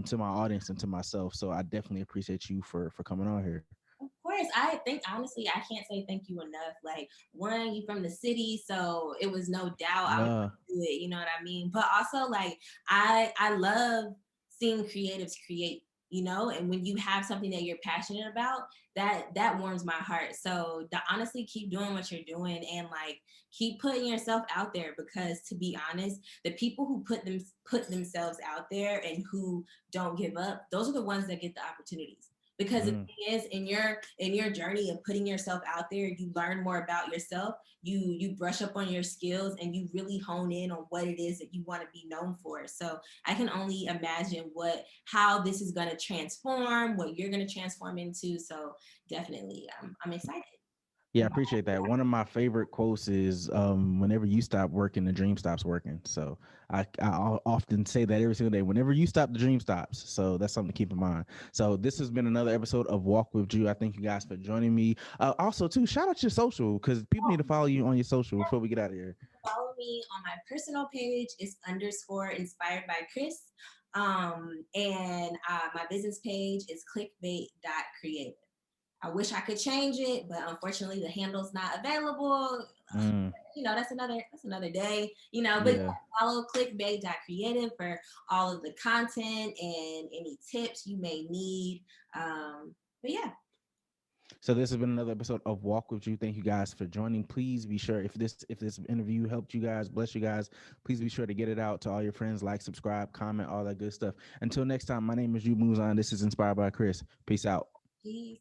to my audience and to myself. So I definitely appreciate you for coming on here. Of course, I think honestly, I can't say thank you enough. Like, one, you from the city, so it was no doubt I would Yeah. do it. You know what I mean? But also, like, I love seeing creatives create. And when you have something that you're passionate about, that warms my heart. So, honestly, keep doing what you're doing and like keep putting yourself out there because, to be honest, the people who put themselves out there and who don't give up, those are the ones that get the opportunities. Because the Mm. thing is, in your journey of putting yourself out there, you learn more about yourself. You brush up on your skills, and you really hone in on what it is that you want to be known for. So I can only imagine how this is going to transform, what you're going to transform into. So definitely, I'm excited. Yeah, I appreciate that. One of my favorite quotes is whenever you stop working, the dream stops working. So often say that every single day. Whenever you stop, the dream stops. So that's something to keep in mind. So this has been another episode of Walk with Drew. I thank you guys for joining me. Also, too, shout out your social because people need to follow you on your social before we get out of here. Follow me on my personal page. It's _inspired by Krys. And my business page is clickbait.creative. I wish I could change it, but unfortunately the handle's not available. Mm, That's another day. But yeah. follow clickbait.creative for all of the content and any tips you may need. But yeah. So this has been another episode of Walk with You. Thank you guys for joining. Please be sure if this interview helped you guys, bless you guys, please be sure to get it out to all your friends, like, subscribe, comment, all that good stuff. Until next time, my name is Drew Muzan. This is Inspired by Krys. Peace out. Peace.